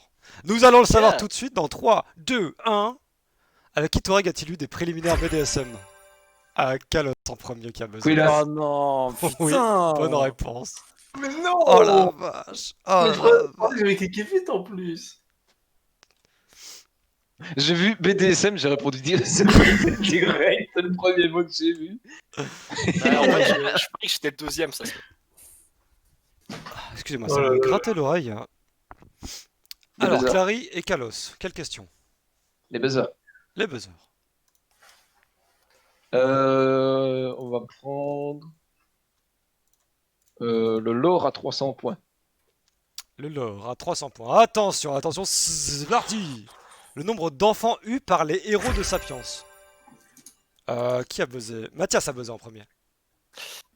Nous allons le savoir Yeah. tout de suite dans 3, 2, 1. Avec qui Toreg a-t-il eu des préliminaires BDSM? À Kalos en premier qui a besoin. Quilla. Oh non, Oui, putain. bonne réponse. Mais non. Oh la vache. Oh Mais la je vache. crois que j'avais cliqué vite en plus. J'ai vu BDSM, j'ai répondu direct. C'est le premier mot que j'ai vu. En fait, je croyais que j'étais le deuxième, ça. Excusez-moi, Oh ça là me là. grattait l'oreille. hein. Les Alors, buzzers. Clary et Kalos, quelle question? Les buzzers. Les buzzers. On va prendre le lore à 300 points. Le lore à 300 points. Attention, c'est parti. Le nombre d'enfants eus par les héros de Sapiens. Qui a buzzé? Mathias a buzzé en premier.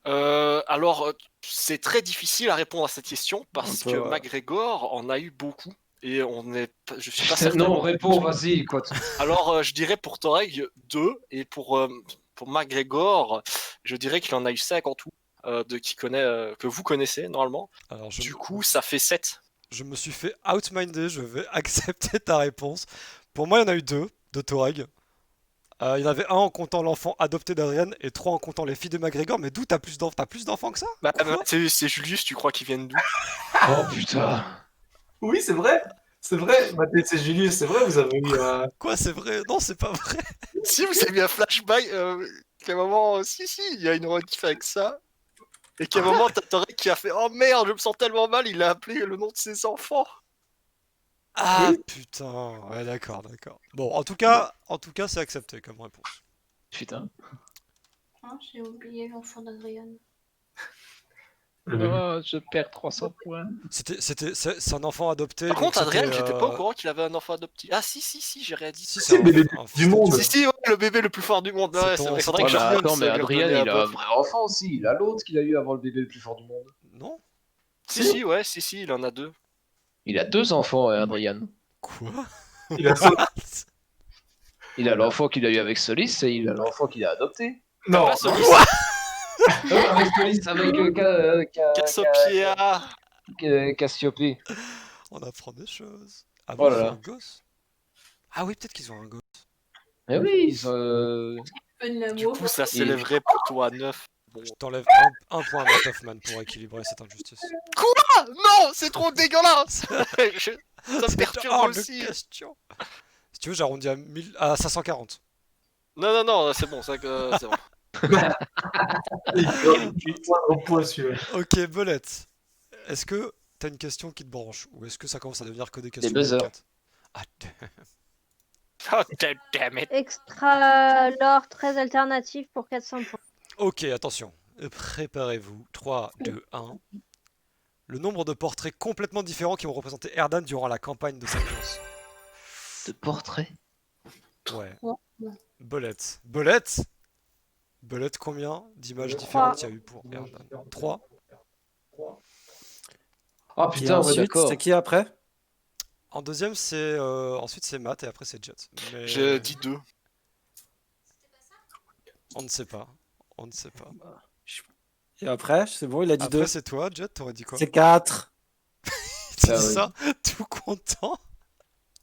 Alors, c'est très difficile à répondre à cette question parce Un peu, que ouais. McGregor en a eu beaucoup et je suis pas certain. Non, réponds, vas-y, quoi. Alors, je dirais pour Toreg 2 et pour McGregor, je dirais qu'il en a eu 5 en tout, que vous connaissez normalement. Alors, Du coup, ça fait 7. je me suis fait outminder, je vais accepter ta réponse. Pour moi, il y en a eu 2 de Toreg. Il y en avait un en comptant l'enfant adopté d'Adrienne et 3 en comptant les filles de McGregor. Mais d'où t'as plus d'enfants que ça? Bah, c'est Julius, tu crois qu'ils viennent d'où? Oh putain. Oui, c'est vrai. C'est vrai. Mathieu, c'est Julius, c'est vrai, vous avez eu. Quoi, c'est vrai? Non, c'est pas vrai. Si, vous avez eu un flashback qu'à un moment, si, il y a une rediff avec ça. Et qu'à un moment, t'as Torek qui a fait oh merde, je me sens tellement mal, il a appelé le nom de ses enfants. Ah putain, ouais d'accord. Bon, en tout cas, c'est accepté comme réponse. Putain. Ah, j'ai oublié l'enfant d'Adrian. Le bébé. Oh, je perds 300 points. C'est un enfant adopté. Par donc contre, Adrien, c'était, j'étais pas au courant qu'il avait un enfant adopté. Ah si, j'ai rien dit. Si, C'est le bébé un du monde. Si, si, ouais, le bébé le plus fort du monde. C'est Ouais, ton- c'est vrai. c'est Faudrait ton- que je Ouais, mais revienne, attends, ça, mais lui Adrien, redonner il a un un peu. vrai enfant aussi. Il a l'autre qu'il a eu avant le bébé le plus fort du monde. Non? Si, ouais, si, il en a 2. Il a 2 enfants, Adrien. Quoi? Il a son... Il a l'enfant qu'il a eu avec Solis et il a l'enfant qu'il a adopté. Non, Pas celui Avec Solis, avec Cassiopeia. Cassiopée. On apprend des choses. Ah Oh bon, là ils ont là. un gosse? Ah oui, peut-être qu'ils ont un gosse. Eh oui, ils sont. Peu de Du l'amour. coup, ça s'élèverait pour toi à 9. Bon. Je t'enlève un point, Matt Hoffman, pour équilibrer cette injustice. Ah, non, c'est trop dégueulasse. Ça me C'est perturbe hors de aussi. question. Si tu veux, j'arrondis à 540. Non, c'est bon, c'est bon. il point au point celui-là. Ok, Belette. Est-ce que t'as une question qui te branche? Ou est-ce que ça commence à devenir que des questions buzzers. délicates? Ah, Oh, damn it. Extra lore très alternatif pour 400 points. ok, attention. Préparez-vous. 3, 2, 1. Le nombre de portraits complètement différents qui ont représenté Erdan durant la campagne de Sapiens. De portrait. Ouais. Ouais. Belette. Belette? Belette, combien d'images différentes il y a eu pour Erdan? 3. Ah Et putain, ouais, ensuite, d'accord. c'était qui après? En deuxième, c'est ensuite c'est Matt et après c'est Jet. Mais J'ai dit 2. on ne sait pas. On ne sait pas. Et après, c'est bon, il a dit Après 2. c'est toi, Jet, t'aurais dit quoi? C'est 4. Tu dis Ah oui. ça, tout content.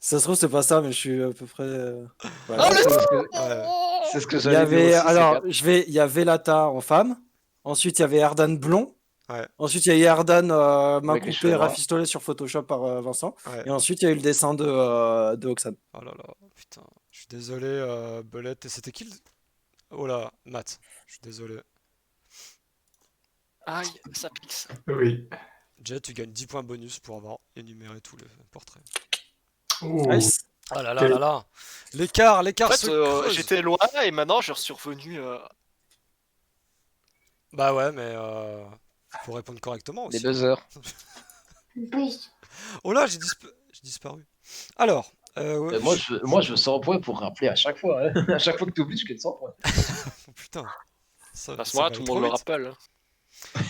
Ça se trouve, c'est pas ça, mais je suis à peu près. Ouais. Oh, C'est le ce que, Ouais. c'est ce que Il y j'allais avait, dire aussi. alors, il y avait Lata en femme. Ensuite, il y avait Erdan blond. Ouais. Ensuite, il y a eu Erdan main Avec les coupée, cheveux noirs. rafistolé sur Photoshop par Vincent. Ouais. Et ensuite, il y a eu le dessin de Oxane. Oh là là, putain. Je suis désolé, Belette. Et c'était qui le... Oh là, Matt. Je suis désolé. Aïe, ça pique. Oui. Jet, tu gagnes 10 points bonus pour avoir énuméré tous les portraits. Oh. Nice. Oh là là là là. L'écart En fait, se creuse. j'étais loin et maintenant je suis revenu. Bah ouais, mais faut répondre correctement Des aussi. buzzers. Oui. Oh là, j'ai disparu. Alors, ouais, Moi, je veux 100 points pour rappeler à chaque fois. Hein. À chaque fois que tu oublies, je gagne 100 points. oh, putain. Ça, À ce ça moment-là, va tout le trop monde le vite. rappelle.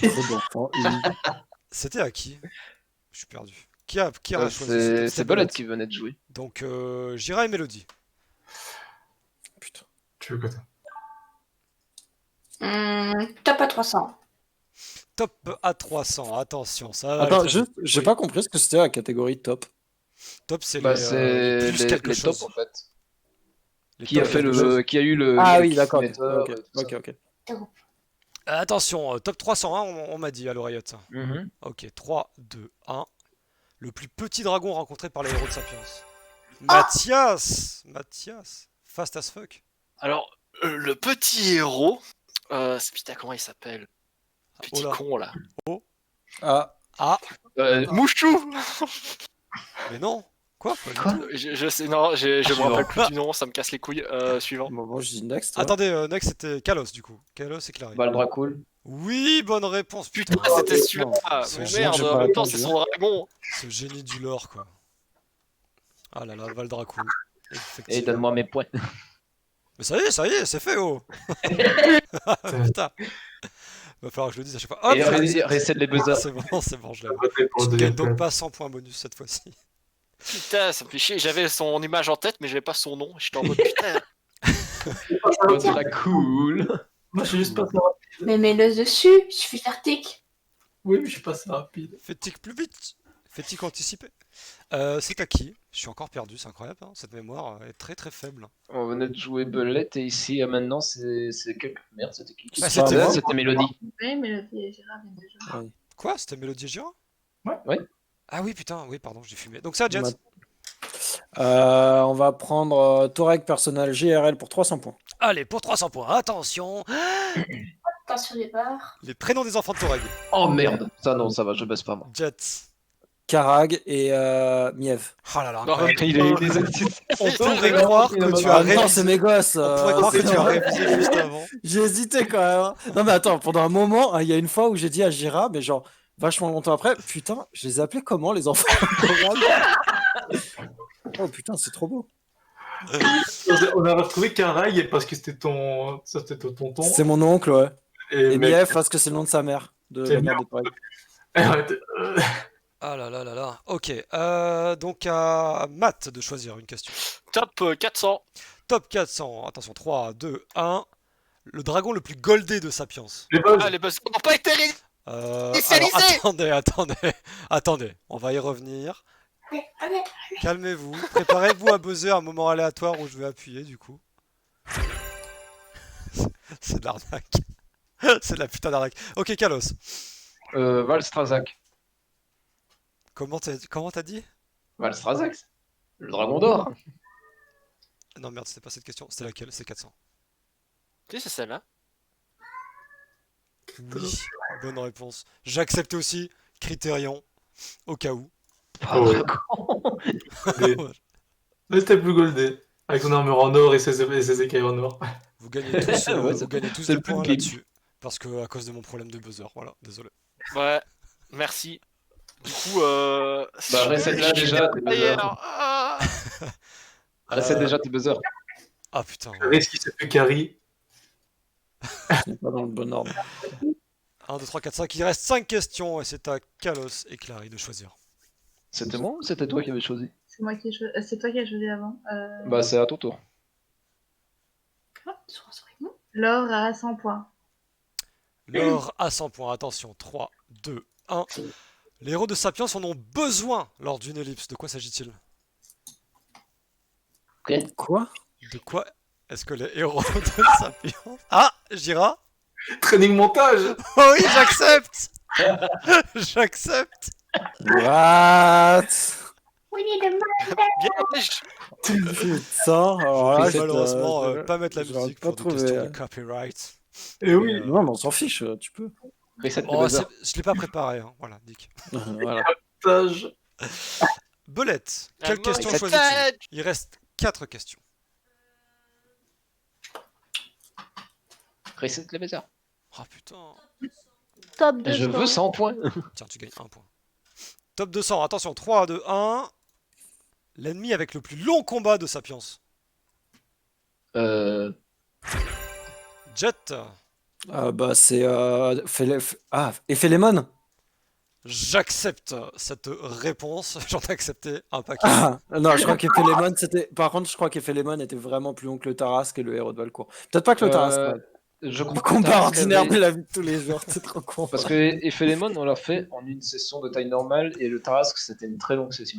C'est bon. C'était à qui? Je suis perdu. Qui a choisi? C'est Belette qui venait de jouer. Donc, Jira et Mélodie. Putain. Tu veux quoi toi? Top à 300. Top à 300. Attention, ça va Attends, aller très vite. j'ai Oui. pas compris ce que c'était la catégorie top. Top, c'est Bah, les, c'est plus quelque les chose. tops en fait. Les Qui a top fait quelque chose. qui a eu le. Ah le oui, d'accord. Ok, kilométre, tout ça. ok. Attention, top 301, on m'a dit à l'oreillette. Mhm. Ok, 3, 2, 1. Le plus petit dragon rencontré par les héros de Sapiens. Mathias! Fast as fuck. Alors, le petit héros. Putain, comment il s'appelle? Petit Oh là. con là. Ah, Ah, Mouchou! mais non. Quoi? Pas du Quoi tout. Je sais, non, je me Suivant. rappelle plus du nom, ça me casse les couilles. Suivant. bon, je dis next. ouais. Attendez, next c'était Kalos du coup. Kalos et Clary. Valdracool. Oui, bonne réponse. Putain, Putain, c'était celui-là! c'est Mais génial, merde, j'ai en pas même temps, répondu, c'est son dragon! ce génie du lore quoi. Ah là là, Valdracool. Et Effectivement. donne-moi mes points. Mais ça y est, c'est fait oh. Putain. Va falloir que je le dise à chaque fois. Hop, Et reset les buzzers. c'est bon, je l'ai. Voter pour Tu le ne gagnes deuxième donc plan. pas 100 points bonus cette fois-ci. Putain, ça me fait chier. J'avais son image en tête, mais j'avais pas son nom. J'étais en mode putain. Valdracool. Moi, je suis juste pas ça. Mais mets-le dessus, je suis faire tic. Oui, mais je suis pas ça rapide. Fais-tic plus vite. Fais-tic anticipé. C'est à qui? Je suis encore perdu, c'est incroyable. Hein. Cette mémoire est très très faible. On venait de jouer Belette et ici maintenant c'est quel. Merde, c'était qui? Bah, c'était moi. C'était Mélodie. Oui, Mélodie et Gérard viennent de jouer. Quoi? C'était Mélodie et Gira? Ouais. Ah oui, putain, oui, pardon, j'ai fumé. Donc ça, Jet. On va prendre Torek personnel GRL pour 300 points. Allez, pour 300 points, attention. Attention départ. Les prénoms des enfants de Toreg. Oh merde. Ça non, ça va, je baisse pas moi. Jet. Karag et Miev. Oh là là, Non, incroyable. Il a eu des actifs. On pourrait Ouais, croire il a que tu pas- as Ah non, révisé. c'est mes gosses. On pourrait croire que tu as non. révisé juste avant. J'ai hésité quand même. Hein. Non mais attends, pendant un moment, il y a une fois où j'ai dit à Gira, mais genre vachement longtemps après, putain, je les appelais comment les enfants de programme. Oh putain, c'est trop beau. On a retrouvé Karai parce que c'était ton tonton. C'est mon oncle, ouais. Et mec, Miev parce que c'est le nom de sa mère, de C'est la mère de Paris. Ah là là là là. Ok. Donc à Matt de choisir une question. Top 400. Top 400. Attention, 3, 2, 1. Le dragon le plus goldé de Sapiens. les buzz. Ah, les buzz n'ont pas été Alors, Initialisé. attendez. On va y revenir. Calmez-vous. Préparez-vous à buzzer un moment aléatoire où je vais appuyer du coup. C'est de l'arnaque. C'est de la putain d'arnaque. Ok, Kalos. Valstrazak. Comment t'as dit? Valstrazak. Le dragon d'or. Non merde, c'était pas cette question. C'était laquelle? C'est 400. Si, c'est celle-là. Oui, bonne réponse. J'ai accepté aussi Critérion, au cas où. Ah, ouais. dragon. Mais c'était plus goldé. Avec son armure en or et ses écailles en or. Vous gagnez tous, Ouais, vous gagnez tous c'est des le plus points pink. là-dessus. Parce que à cause de mon problème de buzzer, voilà, désolé. Ouais, merci. Du coup, Bah, recette-la déjà, tes buzzers. D'ailleurs, ah. Recette déjà tes buzzers. Ah putain. Est-ce qu'il s'appelle Kari? C'est pas dans le bon ordre. 1, 2, 3, 4, 5. Il reste 5 questions et c'est à Kalos et Clary de choisir. C'était moi ou c'était toi qui avais choisi? C'est moi qui ai choisi. C'est toi qui as choisi avant. Bah, c'est à ton tour. Laure à 100 points. L'or à 100 points. Attention, 3, 2, 1. Les héros de Sapiens en ont besoin lors d'une ellipse. De quoi s'agit-il? Quoi? De quoi est-ce que les héros de Sapiens... Ah, Gira? Training montage. Oh oui, j'accepte. J'accepte. What? Bien, Putain, alors là, Malheureusement, pas mettre la j'aurais musique pas pour des trouvé, questions hein. de copyright. Et oui. Non, mais on s'en fiche, tu peux. Reset tes Oh, buzzers. je l'ai pas préparé, hein. Voilà, Dick. Voilà. Montage. Belette, quelle Ah, question moi, choisis-tu? Il reste 4 questions. Reset les buzzers. Oh putain. Top 200. Je veux 100 points. Tiens, tu gagnes 1 point. Top 200, attention, 3, 2, 1. L'ennemi avec le plus long combat de Sapiens. Jet, Bah, c'est. Ephélémon. j'accepte cette réponse. J'en ai accepté un paquet. Ah, non, je crois qu'Ephélémon, c'était. Par contre, je crois qu'Ephélémon était vraiment plus long que le Tarasque et le héros de Valcourt. Peut-être pas que le Tarasque. Ouais. Je Le crois que combat Tarasque ordinaire avait- de la vie de tous les jours, c'est trop con. Parce que Ephélémon, on l'a fait en une session de taille normale et le Tarasque, c'était une très longue session.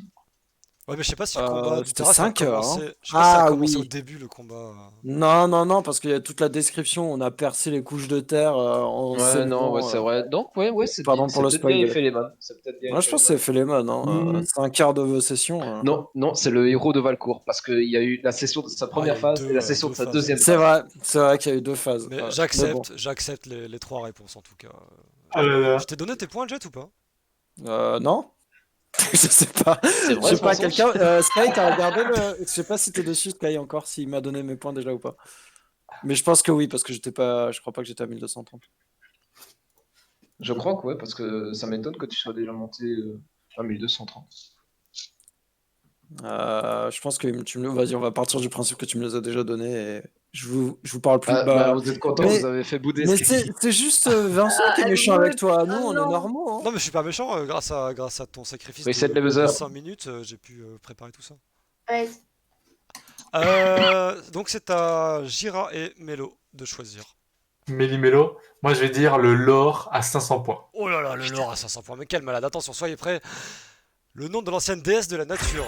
Ouais, mais je sais pas si le combat du c'était Tarasque a 5 heures, commencé. hein. Je sais pas si ça a Ah, commencé oui. au début le combat. Non, parce qu'il y a toute la description. On a percé les couches de terre en Ouais, s'élevant, non, ouais, c'est vrai. Donc, ouais, c'est Pardon c'est pour le peut-être spoil bien de- Ephélémon. C'est peut-être bien Moi, je pense que c'est Ephélémon. Ephélémon. Hein. C'est un quart de session. Non, c'est le héros de Valcourt. Parce qu'il y a eu la session de sa première il y a eu phase deux, et la session de deux sa phases. deuxième C'est phase. vrai qu'il y a eu 2 phases. Mais Ouais. j'accepte, bon. j'accepte les 3 réponses en tout cas. Ah là là. Je t'ai donné tes points, Jet, ou pas? Non. Je sais pas. C'est Je vrai, sais pas, François quelqu'un. Sky, t'as regardé le. Je sais pas si t'es dessus, Sky, encore, s'il m'a donné mes points déjà ou pas. Mais je pense que oui, parce que j'étais pas. Je crois pas que j'étais à 1230. Je crois que ouais, parce que ça m'étonne que tu sois déjà monté à 1230. Je pense que tu me. Vas-y, on va partir du principe que tu me les as déjà donnés et je vous parle plus. Vous êtes content, mais- vous avez fait bouder Mais ce c'est juste Vincent qui est méchant avec toi. Nous, on est normaux. Hein. Non, mais je suis pas méchant, grâce à ton sacrifice Reset de les buzzers. 5 minutes, j'ai pu préparer tout ça. Ouais. Donc c'est à Gira et Melo de choisir. Méli-mélo. Moi, je vais dire le lore à 500 points. Oh là là, le lore à 500 points, mais quel malade, attention, soyez prêts. Le nom de l'ancienne déesse de la nature.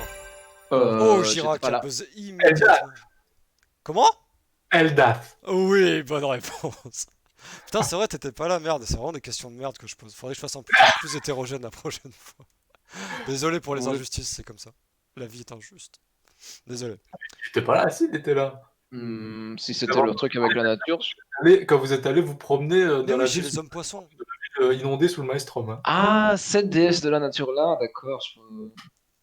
Oh, Gira j'étais qui pas a là. buzzé immédiatement. Comment? Eldath. Oui, bonne réponse. Putain, c'est vrai, t'étais pas là, merde. C'est vraiment des questions de merde que je pose. Faudrait que je fasse un peu plus hétérogène la prochaine fois. Désolé pour les Oui. injustices, c'est comme ça. La vie est injuste. Désolé. J'étais pas là, si, t'étais là. Si c'était le truc avec la nature, Quand vous êtes allé vous promener Mais dans oui, la chez ville. les hommes poissons. inondé sous le maelstrom. Hein. Ah, 7 déesses de la nature là, d'accord.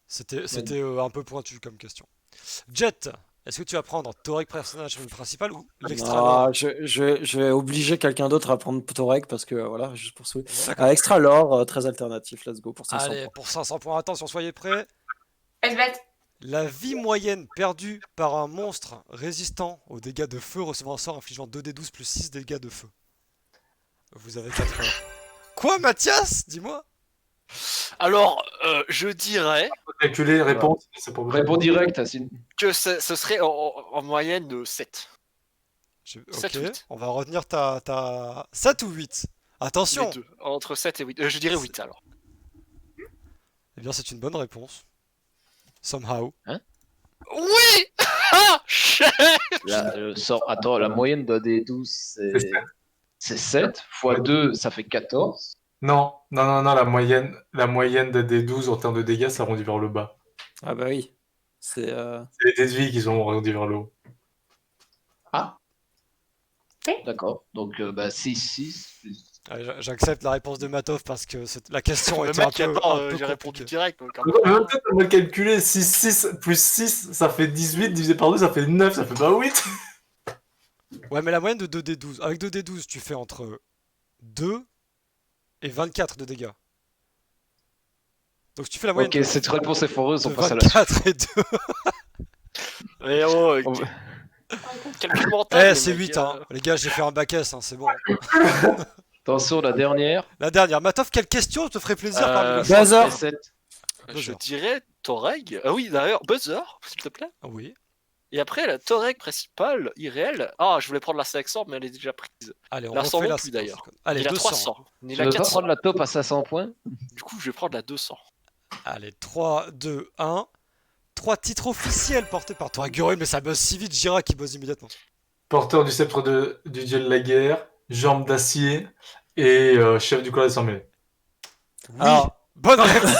C'était un peu pointu comme question. Jet, est-ce que tu vas prendre Torek personnage principal ou l'extra lore? Ah, je vais obliger quelqu'un d'autre à prendre Torek parce que voilà, juste pour soulever. D'accord. Extra lore, très alternatif, let's go pour 500 Allez, points. pour 500 points, attention, soyez prêts. Bête. La vie moyenne perdue par un monstre résistant aux dégâts de feu recevant un sort infligeant 2d12 plus 6 dégâts de feu. Vous avez 4 heures. Quoi, Mathias? Dis-moi. Alors, je dirais Faut calculer les réponses. C'est pour Réponds direct, Assine. que ce serait en moyenne de 7. Ok, 7 ou 8. on va retenir ta 7 ou 8. Attention. Les deux. Entre 7 et 8. Je dirais 8 alors. Eh bien, c'est une bonne réponse. Somehow. Oui. Ah, chef. Là, attends, la moyenne d'un des 12, c'est 7. X 2, ça fait 14. Non, la moyenne de D12 en termes de dégâts, ça arrondit vers le bas. Ah bah oui. C'est C'est les dés de vie qui sont arrondis vers le haut. Ah. D'accord. Donc, 6. Allez, j'accepte la réponse de Matov parce que la question Le était un mec, peu, attends, un peu j'ai répondu compliquée. direct. Donc, On va peut-être mal calculer. 6 plus 6, ça fait 18. Divisé par 2, ça fait 9. Ça fait pas 8. Ouais, mais la moyenne de 2d12. Avec 2d12, tu fais entre 2 et 24 de dégâts. Donc si tu fais la moyenne Ok, cette réponse est foireuse, de on passe à la suite. 24 et 2. Eh oh, On va- calcul mental. les C'est mecs, 8, hein. Les gars, j'ai fait un bac S, hein, c'est bon. Attention, la dernière. La dernière. Matov, quelle question te ferait plaisir parmi les Buzzer. 7. Je Buzzer. dirais Toreg. Ah oui, d'ailleurs, Buzzer, s'il te plaît. Ah oui. Et après, la Toreg principale, irréelle. Ah, je voulais prendre la 500, mais elle est déjà prise. Allez, on La 100 refait non la plus, séquence. d'ailleurs. Allez, Il a 200. 300. Il Tu a veux pas 400. prendre la top à 500 points? Du coup, je vais prendre la 200. Allez, 3, 2, 1. 3 titres officiels portés par Torek Gurui, mais ça buzz si vite, Jira qui buzz immédiatement. Porteur du sceptre du dieu de la guerre, jambes d'acier et chef du corps des sans-mêlés. Oui, Alors, bonne réponse.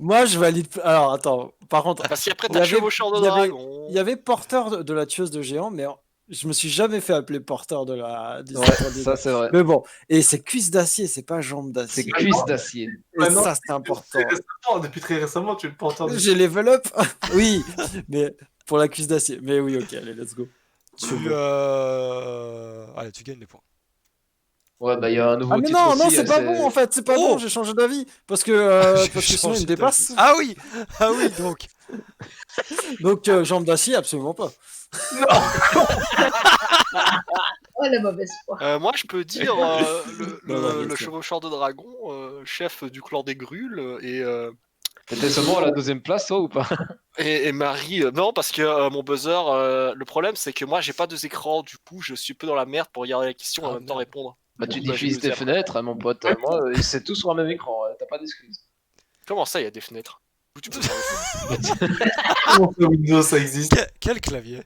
moi je valide. Alors attends, par contre, Parce qu'après, Il y t'as avait- chevaucheur de il y avait- dragon. il y avait porteur de la tueuse de géants, mais je me suis jamais fait appeler porteur de la. du Ouais, sceptre des- ça c'est vrai. Mais bon, et c'est cuisse d'acier, c'est pas jambe C'est d'acier. cuisse d'acier. Et Ah non, ça c'est important. Très récemment, depuis très récemment, tu es le porteur du J'ai level up. Oui, mais pour la cuisse d'acier. Mais oui, ok, allez, let's go. Allez, tu gagnes les points. Ouais, bah il y a un nouveau Ah mais titre non, aussi, non, c'est pas bon en fait, c'est pas Oh bon, j'ai changé d'avis parce que J'ai parce que sinon il changé me dépasse. Ah oui, ah oui, donc. Donc jambe d'acier, absolument pas. Oh, la mauvaise foi. Moi, je peux dire Non, le bien sûr. chevaucheur de dragon, chef du clan des grules, T'étais seulement à la deuxième place, toi, ou pas? et Marie. Non, parce que mon buzzer, le problème, c'est que moi, j'ai pas deux écrans, du coup, je suis un peu dans la merde pour regarder la question et en Ah, même temps merde. répondre. Bah, tu Bah, j'ai diffuses buzzé tes après. fenêtres, hein, mon pote. Moi, c'est tout sur un même écran, t'as pas d'excuses. Comment ça, il y a des fenêtres? Où tu peux faire des fenêtres Comment ça, Windows, ça existe. Quel clavier?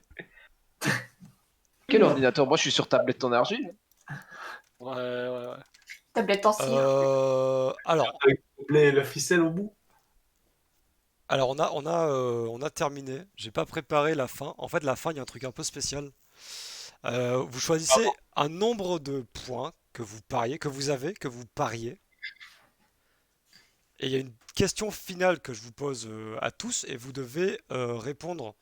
Quel ordinateur? Moi, je suis sur tablette en argile. Ouais. Tablette en cire. Alors, La ficelle au bout. on a terminé. J'ai pas préparé la fin. En fait, la fin, il y a un truc un peu spécial. Vous choisissez un nombre de points que vous pariez, que vous pariez. Et il y a une question finale que je vous pose à tous et vous devez répondre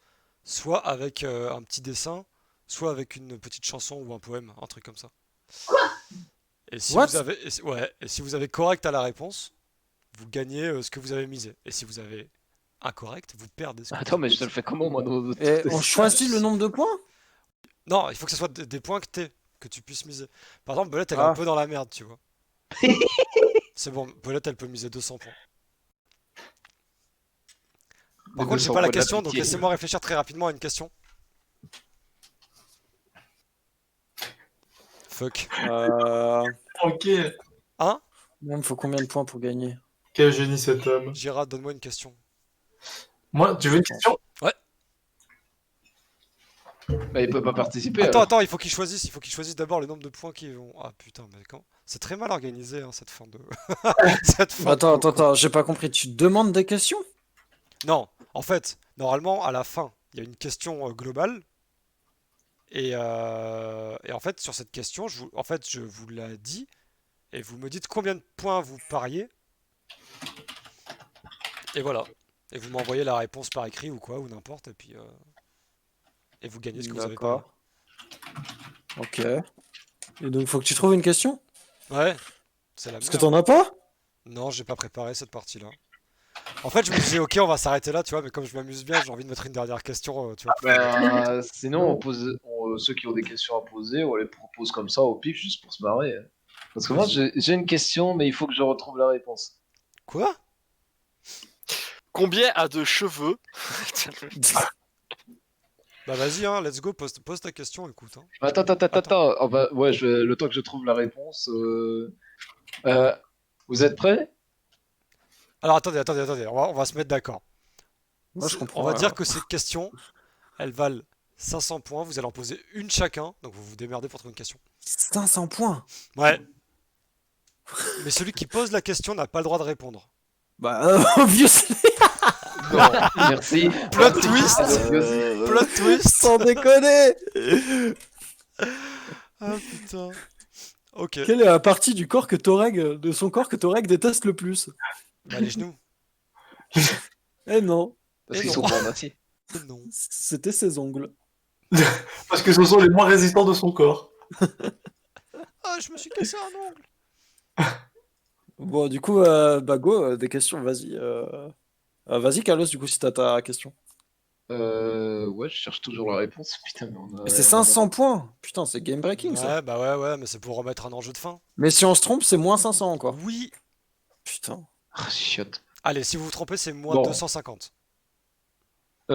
soit avec un petit dessin, soit avec une petite chanson ou un poème, un truc comme ça. Et si What? vous avez, et si vous avez correct à la réponse, vous gagnez ce que vous avez misé. Et si vous avez incorrect, vous perdez ce que vous Attends, avez mais je te misé. le fais comment, moi? Et on choisit le nombre de points? Non, il faut que ce soit des points que tu puisses miser. Par exemple, Belette, elle est Ah. un peu dans la merde, tu vois. C'est bon, Belette, elle peut miser 200 points. Par contre, j'ai 200 pas la points de question, donc pitié. laissez-moi réfléchir très rapidement à une question. Fuck. Tranquille. Il me faut combien de points pour gagner? Quel génie cet homme. Gérard, donne-moi une question. Moi, tu veux une question? Bah, il peut pas participer. Attends, il faut qu'il choisisse d'abord le nombre de points qui vont. Ah putain, mais quand. C'est très mal organisé, hein, cette fin de. cette fin de Attends, concours. j'ai pas compris. Tu demandes des questions? Non, en fait, normalement, à la fin, il y a une question globale. Et en fait, sur cette question, je vous la dis et vous me dites combien de points vous pariez. Et voilà. Et vous m'envoyez la réponse par écrit ou quoi, ou n'importe, et puis et vous gagnez ce que vous avez parié. D'accord. Ok. Et donc, faut que tu trouves une question? Ouais, c'est la Parce que merde. t'en as pas? Non, j'ai pas préparé cette partie-là. En fait, je me disais, ok, on va s'arrêter là, tu vois, mais comme je m'amuse bien, j'ai envie de mettre une dernière question, tu vois. Sinon, ceux qui ont des questions à poser, on les propose comme ça au pif, juste pour se marrer. Parce que moi, j'ai une question, mais il faut que je retrouve la réponse. Quoi? Combien a de cheveux Bah vas-y, hein, let's go, pose ta question, écoute. Hein. Attends. Ah bah, ouais, le temps que je trouve la réponse. Vous êtes prêts? Alors attendez, on va se mettre d'accord. Moi, je comprends. On va dire que ces questions, elles valent 500 points, vous allez en poser une chacun, donc vous vous démerdez pour trouver une question. 500 points. Ouais. Mais celui qui pose la question n'a pas le droit de répondre. Bah, obviously. Non, merci. Plot twist. Plot twist. Sans déconner. Ah putain. Ok. Quelle est la partie du corps de son corps que Toreg déteste le plus? Bah les genoux. Eh non, Parce Et qu'ils non. sont pas en acier. Non. c'était ses ongles. Parce que ce sont les moins résistants de son corps. Ah, je me suis cassé un ongle. Bon, du coup, bah go, des questions, vas-y. Vas-y, Carlos, du coup, si t'as ta question. Ouais, je cherche toujours la réponse. Putain, mais on a. Mais c'est 500 points. Putain, c'est game breaking, ça. Ouais, bah ouais, mais c'est pour remettre un enjeu de fin. Mais si on se trompe, c'est moins 500 encore. Oui. Putain. Ah, chiotte. Allez, si vous vous trompez, c'est moins Bon. 250. C'est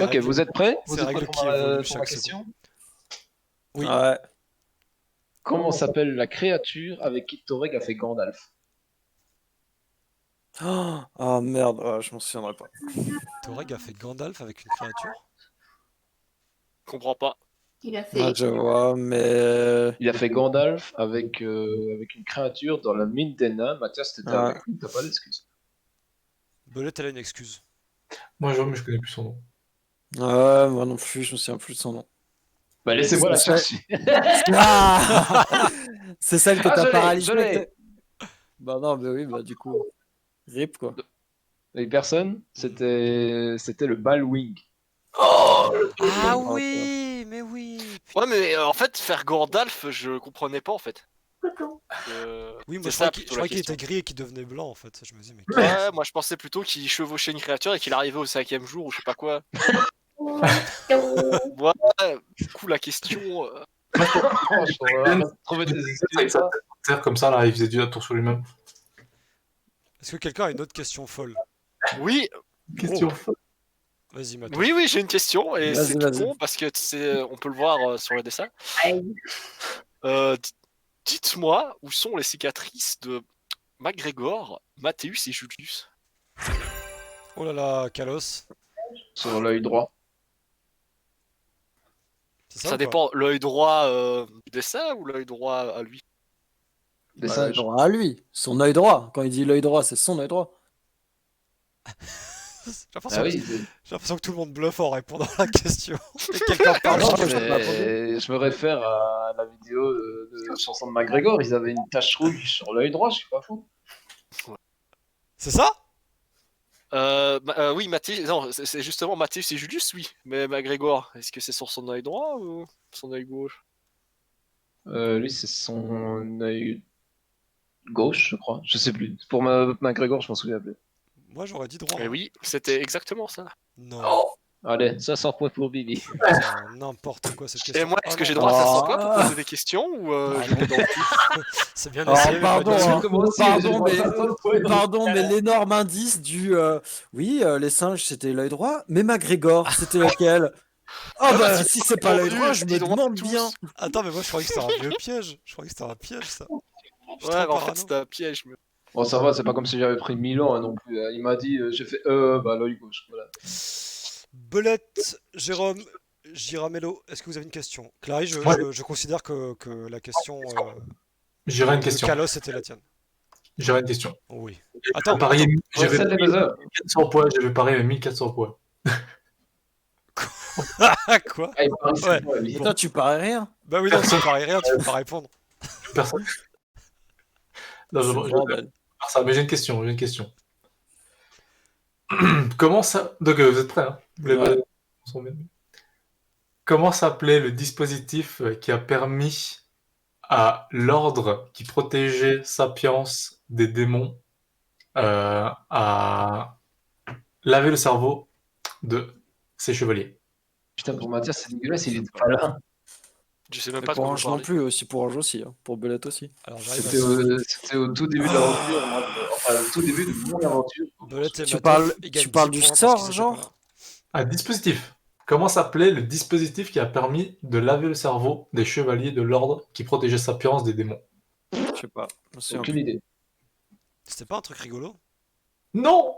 Ok, règle- vous êtes prêts? c'est Vous êtes règle prêts qui pour évolue ma chaque question? Oui. Ouais. Comment s'appelle la créature avec qui Toreg a fait Gandalf? Ah merde, je m'en souviendrai pas. Toreg a fait Gandalf avec une créature. Comprends pas. Il a fait. Ouais, je vois, mais. Il a fait Gandalf avec une créature dans la mine des nains. Mathias, t'étais Ouais. avec lui, t'as pas d'excuse. Belette, elle a une excuse. Moi, je vois, mais je connais plus son nom. Ouais, moi non plus, je me souviens plus de son nom. Bah, laissez-moi la C'est ça. chercher. Ah c'est celle que Ah, t'as je l'ai, paralysée. je l'ai. Bah non, mais oui, bah du coup. RIP quoi. Et personne, c'était le Balwing. Ah ok. oui, mais oui. Ouais, mais en fait, faire Gandalf, je comprenais pas en fait. Oui, moi C'est je ça, croyais plutôt je la croyais qu'il question. était gris et qu'il devenait blanc en fait. Je me dis, mais Ouais, moi je pensais plutôt qu'il chevauchait une créature et qu'il arrivait au 5e jour ou je sais pas quoi. Ouais, du coup, la question. Trouver des Avec excuses. sa tête par terre, comme ça, là, il faisait du tour sur lui-même. est-ce que quelqu'un a une autre question folle? Oui, Question Oh. folle. Vas-y, Matou. oui, j'ai une question et Vas-y, c'est tout vas-y. con parce que on peut le voir sur le dessin. Dites-moi où sont les cicatrices de McGregor, Mathéus et Julius. Oh là là, Kalos. Sur l'œil droit. C'est ça Ça ou pas? dépend, l'œil droit du dessin ou l'œil droit à lui? Bah, Dessin, l'œil droit à lui, son œil droit. Quand il dit l'œil droit, c'est son œil droit. J'ai l'impression Ah que- oui, j'ai l'impression que tout le monde bluffe en répondant à la question. Et quelqu'un Ah parle. non, je- mais je t'ai pas répondu. je me réfère à la vidéo de chanson de McGregor. Ils avaient une tache rouge sur l'œil droit, je suis pas fou. C'est ça? Oui, Mathéus, non, c'est justement Mathéus et Julius, oui. Mais McGregor, est-ce que c'est sur son œil droit ou son œil gauche? Lui, c'est son œil gauche, je crois. Je sais plus. Pour McGregor, je m'en souviens plus. Moi j'aurais dit droit. Eh oui, c'était exactement ça. Non, Allez, 500 points pour Bibi. putain, n'importe quoi cette question. Et moi, Ah est-ce que non, j'ai droit à 500 points Ah. pour poser des questions ou Ah je vais dans le cul? c'est bien Oh, essayé, mais pardon, pas du tout. hein. Moi aussi, Pardon, j'ai droit à 500 points. Pardon, mais l'énorme indice du oui, les singes c'était l'œil droit, mais McGregor c'était lequel? Ah bah vas-y, si c'est pas l'œil droit, je me dis-le-moi demande tous. bien. Attends, mais moi je croyais que c'était un vieux piège. Je croyais que c'était un piège ça. Je suis Ouais, trop mais en fait, parano. c'était un piège. Mais... Bon, ça va, c'est pas comme si j'avais pris 1000 ans hein, non plus. Il m'a dit, j'ai fait bah l'œil gauche. Voilà. Belette, Jérôme, Giramello, est-ce que vous avez une question? Clarisse, Ouais. je considère que la question J'aurais une de question. Kalos était la tienne. J'aurais une question. Oh oui. J'ai Attends, parié, Ouais, j'avais c'est les parié buzzers. 1400 points, j'avais parié 1400 points. Ah, quoi? Ah, il parie Ouais. sur moi, lui. Et toi, tu parais rien. Bah oui, non, tu paries rien, tu peux pas répondre. Personne. Non, C'est je le vais bordel. faire ça, mais j'ai une question, Comment ça... Donc, vous êtes prêts, hein? Les Ouais. balles sont bien. Comment s'appelait le dispositif qui a permis à l'ordre qui protégeait Sapiens des démons à laver le cerveau de ses chevaliers? Putain, pour Mathias, c'est dégueulasse, il était pas là. Je sais même Et pas de pour quoi vous Ange non parlez. plus, aussi pour Ange aussi, hein. Pour Belette aussi. Alors j'arrive à... C'était au tout début de l'aventure, enfin, au tout début de mon aventure. Belette et Tu Mateuf, parles- ils tu gagnent parles 10 du points parce sort, qu'ils étaient genre pas là. Un dispositif. Comment s'appelait le dispositif qui a permis de laver le cerveau des chevaliers de l'ordre qui protégeait Sapiens des démons? Je sais pas. Je me souviens Aucune plus. idée. C'était pas un truc rigolo? Non!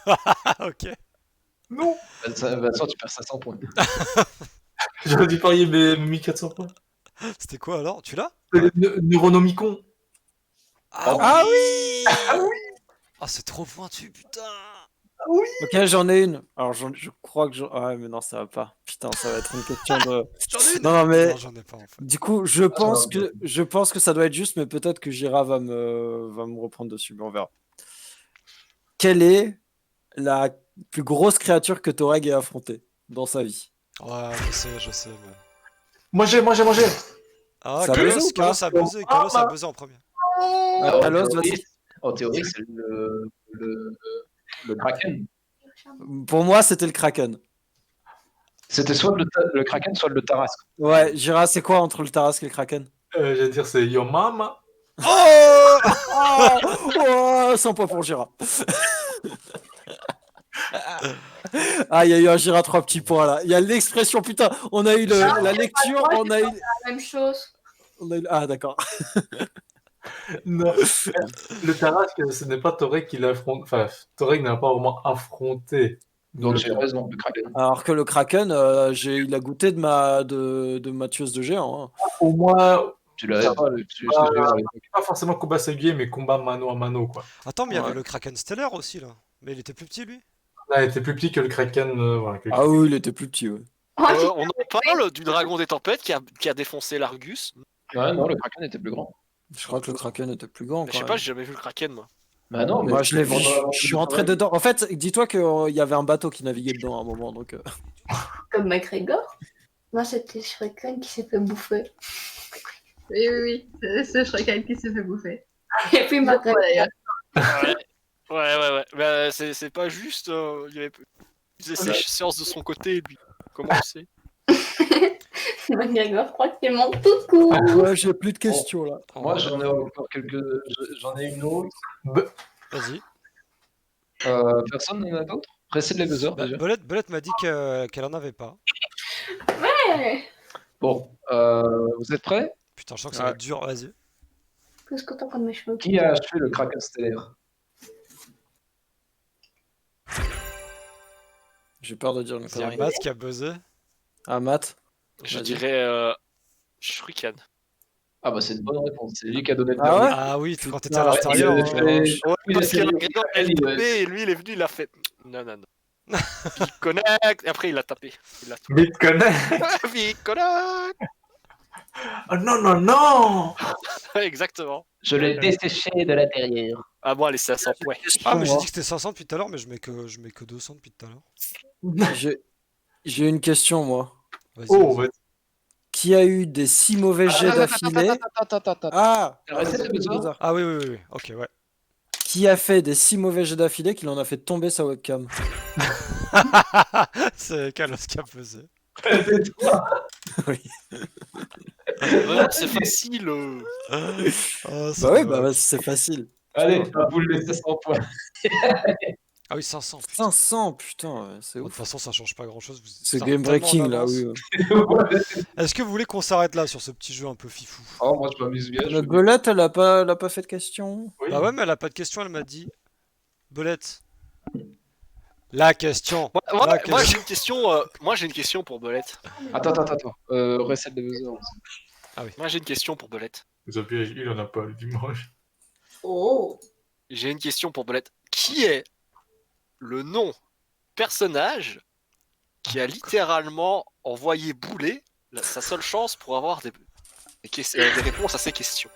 Ah, ok. Non! Vincent, tu perds 500 points. J'aurais dû parier mes 1400 points. C'était quoi alors? Tu l'as? C'est le Neuronomicon. Ah oui! Ah, c'est trop pointu, putain! Ok, j'en ai une. Alors, je crois que j'en... Ah ouais, mais non, ça va pas. Putain, ça va être une question de... J'en ai une! Non, non, mais... Non, j'en ai pas en fait. Du coup, je pense que ça doit être juste, mais peut-être que Gira va me reprendre dessus, mais on verra. Quelle est la plus grosse créature que Toreg ait affrontée dans sa vie? Ouais, je sais, mais... Mangez. Ah, Ça a buzzé ou pas Kalos a buzzé, Kalos a buzzé en premier. Ah, En Talos, théorie- vas-y. En théorie, c'est le Kraken. Pour moi, c'était le Kraken. C'était soit le Kraken, soit le Tarasque. Ouais, Gira, c'est quoi entre le Tarasque et le Kraken? J'allais dire c'est Yo Mama. Oh! Oh, 100 points pour Gira. Ah, il y a eu un Gira 3 petits points là. Il y a l'expression, putain, on a eu la lecture, on a eu... La même chose. Ah, d'accord. Non. Le Tarasque, ce n'est pas Torek qui l'a affronté. Enfin, Torek n'a pas vraiment affronté. Donc j'ai raison, le Kraken. Alors que le Kraken, il a goûté de ma tueuse de géant. Hein. Au moins, Tu l'avais pas, pas forcément combat singulier, mais combat mano à mano, quoi. Attends, mais il y avait Ouais. le Kraken stellaire aussi là. Mais il était plus petit lui. Là, il était plus petit que le Kraken. Voilà, que le Ah oui, il était plus petit, ouais. Oh, On en parle du dragon des tempêtes qui a défoncé l'Argus. Ouais, non, le Kraken était plus grand. Je crois que le Kraken était plus grand. Mais je quand sais même. pas, j'ai jamais vu le Kraken moi. Bah non, mais Moi, je l'ai vu. pendant Je suis entré dedans. En fait, dis-toi qu'il y avait un bateau qui naviguait dedans à un moment. Donc, Comme McGregor. Moi, c'était Shuriken qui s'est fait bouffer. Oui. C'est Shuriken qui s'est fait bouffer. Et puis McGregor. Ouais. Mais c'est pas juste. Il faisait ses séances de son côté, lui. Comment on sait? McGregor, je crois qu'il manque tout court. ouais, j'ai plus de questions là. Moi, j'en ai encore quelques. J'en ai une autre. Vas-y. Personne n'en a d'autres? Pressez les buzzers Bah, déjà. Belette m'a dit qu'elle en avait pas. Ouais. Bon, vous êtes prêts? Putain, je sens que ça va être dur, vas-y. Plus que tant comme mes cheveux. Qui a achevé le Kraken stellaire? J'ai peur de dire une Il y a connerie. Matt qui a buzzé. Ah, Matt. Je Vas-y. dirais Shuriken. Ah bah c'est une bonne réponse, c'est lui qui a donné le Ah ouais? dernier. Ah oui, quand t'étais Putain, à l'intérieur. il a hein. fait- Ouais, il parce a que fait- McGregor, elle il- tapé et lui, il est venu, il a fait. Non. Puis il connecte, et après il l'a tapé. Il l'a tout. Bitcoin. Puis il connecte. Oh non! Exactement. Je l'ai desséché de l'intérieur. Ah bon, allez, c'est à 100 points. Ah, mais j'ai Moi. dit que c'était 500 depuis tout à l'heure, mais je mets que 200 depuis tout à l'heure. J'ai une question, moi. Vas-y. Oh, vas-y. vas-y. Qui a eu des 6 mauvais jets d'affilée? Ah! Arrêtez de buzzer. Bizarre. Ah oui, ok, ouais. Qui a fait des 6 mauvais jets d'affilée qu'il en a fait tomber sa webcam? C'est Kalos qui a buzzé. C'est toi. Oui. Vraiment, c'est facile. Oh, Bah oui, bah c'est facile. Allez, vous le laissez 100 points. Ah oui, 500. Putain. 500, putain, c'est Bon, de ouf. toute façon, ça change pas grand chose. C'est game breaking là, oui. Est-ce que vous voulez qu'on s'arrête là sur ce petit jeu un peu fifou? Oh, moi je m'amuse bien. La Belette, elle a pas fait de question. Oui. Bah ouais, mais elle a pas de question, elle m'a dit. Belette. La question. Moi, La question. j'ai une question. Moi, j'ai une question pour Belette. Attends. Recette de buzzer. Moi, j'ai une question pour Belette. Il en a pas le dimanche. Oh. J'ai une question pour Belette. Qui est le nom personnage qui a littéralement envoyé bouler sa seule chance pour avoir des réponses à ses questions.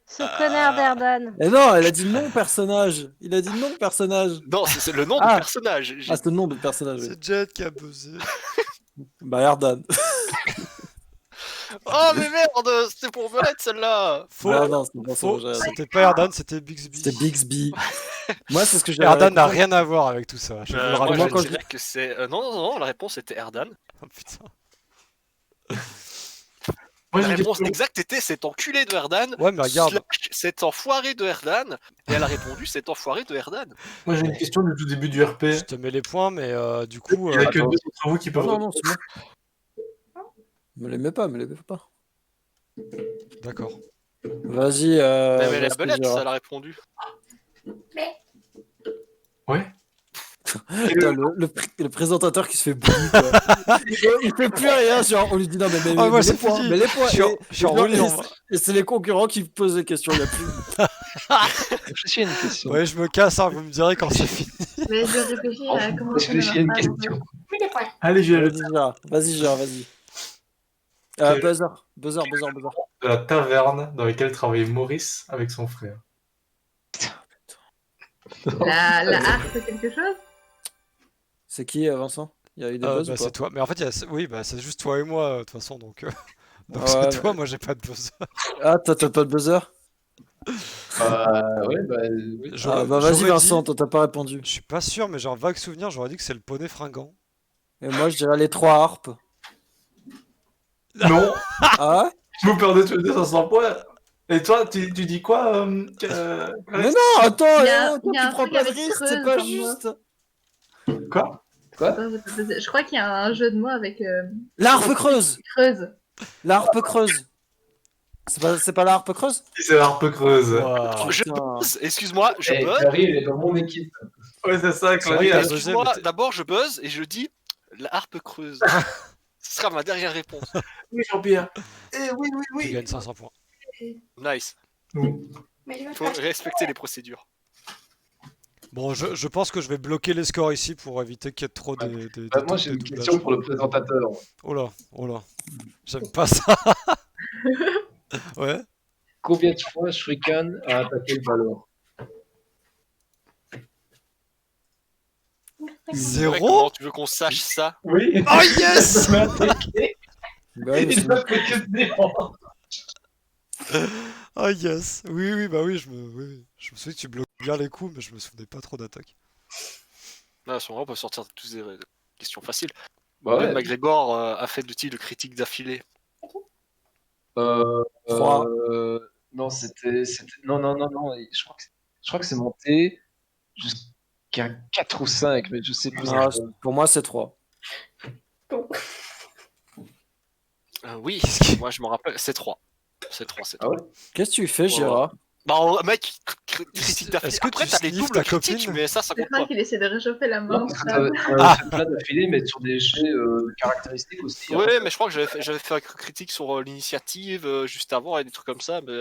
Ce connard d'Erdan. Et non, elle a dit non personnage. Il a dit non personnage. Non, c'est le nom Ah. du personnage. Ah, c'est le nom de personnage. Oui. C'est Jet qui a buzzé. Bah, Erdan. Oh mais merde, c'était pour Belette celle-là. Faux. Ah non, c'est bon, c'est Faux. bon, j'ai raison. C'était pas Erdan, c'était Bixby. C'était Bixby. Moi, c'est ce que j'ai. Erdan n'a rien à voir avec tout ça. Je vous le Moi, rappelle. moi, je quand je dirais que c'est... non, la réponse était Erdan. Oh, putain. Moi, La j'ai une réponse question. exacte était cet enculé de Erdan. Ouais, mais regarde. Slash cet enfoiré de Erdan. Et elle a répondu cet enfoiré de Erdan. Moi, j'ai une question du tout début du RP. Je te mets les points, mais du coup. Il n'y a que attends. deux d'entre vous qui peuvent. Non, non, c'est bon. Me les mets pas, me les mets pas. D'accord. Vas-y. mais la vas-y, Belette, Gérard. elle a répondu. Ouais. Putain, le présentateur qui se fait bully, quoi. Il fait plus rien, genre on lui dit non mais Ah, moi, les c'est points, fini. mais les points. Je suis en- Et- je suis en et- reliant, et- moi. Et c'est les concurrents qui posent des questions, il y a plus. Réfléchis à une question. Ouais, je me casse, hein, vous me direz quand c'est fini. Mais je réfléchis à comment ça ne Réfléchis à une marche pas, en fait. question. Allez, je vais Vas-y Gérard, vas-y. Ok. Buzzer. de la taverne dans laquelle travaillait Maurice avec son frère. La harpe, quelque chose? C'est qui Vincent? Il y a eu des buzz Bah, ou c'est pas? toi. Mais en fait, oui, bah, c'est juste toi et moi, de toute façon. Donc, donc Ouais, c'est mais- toi, moi j'ai pas de buzz. Ah, toi t'as pas de buzzer? Ouais, bah, oui. J'aurais- Ah, bah vas-y j'aurais Vincent, dit- toi t'as pas répondu. Je suis pas sûr, mais j'ai un vague souvenir, j'aurais dit que c'est le poney fringant. Et moi je dirais les 3 harpes. Non, Ah ouais? vous perdez tous les deux 500 points. Et toi, tu dis quoi Mais non, attends, Il y a- toi, il y a tu un prends truc pas de avec risque, creuse c'est pas dans le mot. juste. Quoi Attends, je crois qu'il y a un jeu de mots avec La harpe creuse! creuse. La harpe creuse! C'est pas la harpe creuse? C'est l'harpe creuse. Waouh. Je Putain. buzz, excuse-moi, je Eh, buzz. Clary, elle est dans mon équipe. Ouais, c'est ça, C'est vrai Clary. que t'as elle- buzzé, Excuse-moi, mais t'es- d'abord je buzz et je dis la harpe creuse. Ce sera ma dernière réponse. Oui, Jean-Pierre. Eh oui, oui, Tu oui. gagnes 500 points. Nice. Mais je veux Faut pas. respecter les procédures. Bon, je pense que je vais bloquer les scores ici pour éviter qu'il y ait trop des Bah, moi, j'ai une doublages. question pour le présentateur. Oh là. J'aime pas ça. Ouais. Combien de fois Shuriken a attaqué le ballon? Ouais, Zéro. comment tu veux qu'on sache ça? Oui. Oh yes. Bah ouais, mais c'est- Il a fait que de néant. Oh yes. Oui, bah oui, je me souviens que tu bloques bien les coups, mais je me souvenais pas trop d'attaques. Là, à ce moment-là, on peut sortir de toutes des questions faciles. Bah Même ouais. McGregor a fait de titres de critiques d'affilée. Trois. Non, c'était. Non. Je crois que c'est monté jusqu'à 4 ou 5, mais je sais plus. Non, pour moi c'est 3. Oui, moi je me rappelle, c'est 3. C'est 3. Ah ouais? Qu'est-ce que tu fais, Gérard? Bah, mec, critique d'affilée. Est-ce que Après, tu t'as des sniffes doubles ta critiques, copine mais ça Je compte crois pas. qu'il essaie de réchauffer la main. Non, parce que t'avais fait plein d'affilés, mais sur des jets caractéristiques aussi. hein. Ouais, mais je crois que j'avais fait une critique sur l'initiative juste avant et des trucs comme ça, mais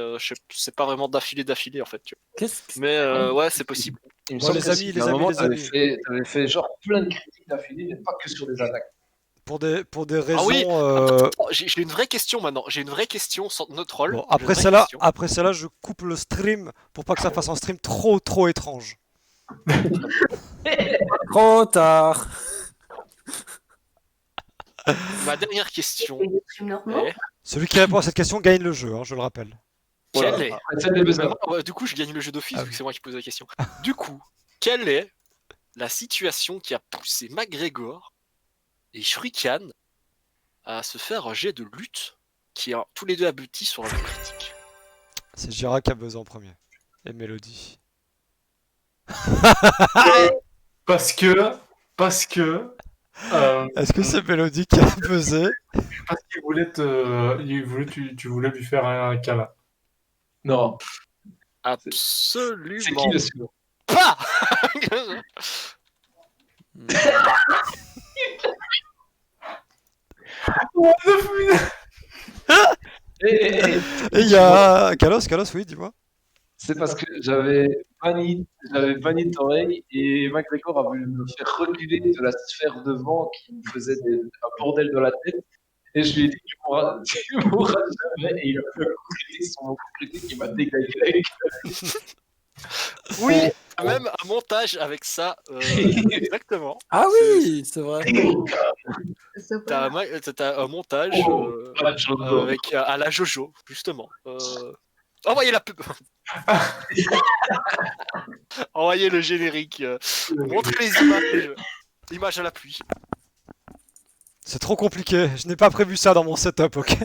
c'est pas vraiment d'affilée en fait. Tu vois. Qu'est-ce que... Mais ouais, c'est possible. Il me Bon, semble les que amis, si, les à un amis, moment, les t'avais fait genre plein de critiques d'affilée, mais pas que sur des attaques. Pour des raisons. Ah oui. euh, Oh, j'ai une vraie question maintenant. J'ai une vraie question sans notre rôle. Bon, après celle-là, je coupe le stream pour pas que ça fasse un stream trop étrange. Trop tard. Ma dernière question Et des streams normaux. est Celui qui répond à cette question gagne le jeu, hein, je le rappelle. quelle est Après, celle des buzzers. Ouais, du coup, je gagne le jeu d'office Ah vu que oui. c'est moi qui pose la question. Du coup, quelle est la situation qui a poussé McGregor et Shuriken à se faire un jet de lutte qui a tous les deux abouti sur un jeu critique? C'est Gérard qui a besoin en premier. Et Mélodie. Parce que. Est-ce que c'est Mélodie qui a buzzé? Parce qu'il voulait tu voulais lui faire un câlin. Non. Absolument C'est qui le second? pas. Eh, Et il y a Kalos, oui, dis-moi. C'est parce que j'avais banni Torey et McGregor a voulu me faire reculer de la sphère de vent qui me faisait un bordel dans la tête. Et je lui ai dit, tu mourras jamais. Et il a fait un coup critique sur mon coup critique qui m'a dégagé. Oui, même un montage avec ça. Exactement. Ah oui, c'est vrai. T'as un montage avec à la Jojo, justement. Envoyez la pub. Envoyez le générique. Montrez les images. Images à la pluie. C'est trop compliqué, je n'ai pas prévu ça dans mon setup, ok?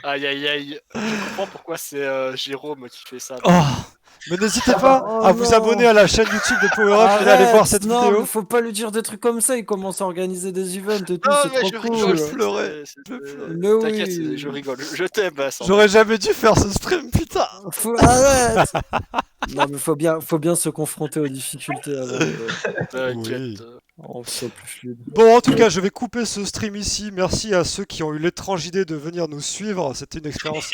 Aïe aïe aïe. Je comprends pourquoi c'est Jérôme qui fait ça. Oh, mais n'hésitez pas à vous abonner à la chaîne YouTube de Power Up et aller voir cette non, vidéo. mais faut pas lui dire des trucs comme ça, il commence à organiser des events et tout, Non, c'est mais trop je cool. rigole, Je pleurais. Mais T'inquiète, oui. je rigole. Je t'aime, Vincent. J'aurais jamais dû faire ce stream, putain. Arrête. Non, mais faut bien se confronter aux difficultés avant. T'inquiète. Oui. On soit plus fluide. Bon, en tout cas, je vais couper ce stream ici. Merci à ceux qui ont eu l'étrange idée de venir nous suivre. C'était une expérience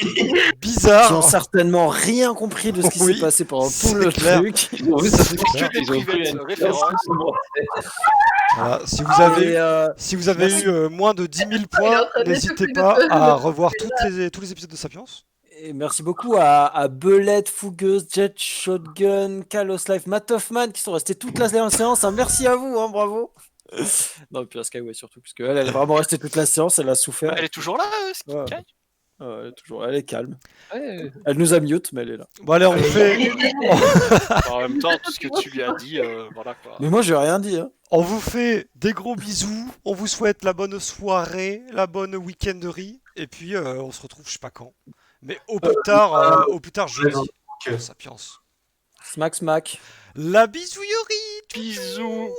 bizarre. Qui ont certainement rien compris de ce qui Oui, s'est passé pendant tout c'est le clair. truc. Ils ont vu ça fait clair. Que des ils ont pris privettes une références. Voilà, si vous avez, Et, si vous avez merci. eu moins de 10 000 Il est points, en train de n'hésitez s'occuper pas de- à revoir tous les épisodes de Sapiens. et merci beaucoup à Belette, Fougueuse, Jet, Shotgun, Kalos Life, Matt Hoffman qui sont restés toute la séance. Hein. Merci à vous, hein, bravo. Non, et puis à Skyway surtout, parce qu'elle est vraiment restée toute la séance, elle a souffert. Elle est toujours là, Ouais. Sky. Elle est calme. Ouais. Elle nous a mute, mais elle est là. Bon, allez, on fait. En même temps, tout ce que tu lui as dit, voilà quoi. Mais moi, j'ai rien dit. Hein. On vous fait des gros bisous. On vous souhaite la bonne soirée, la bonne week-enderie. Et puis, on se retrouve, je sais pas quand. Mais au plus tard jeudi. Ok. Sapiens. Smack, smack. La bisouillerie. Bisous.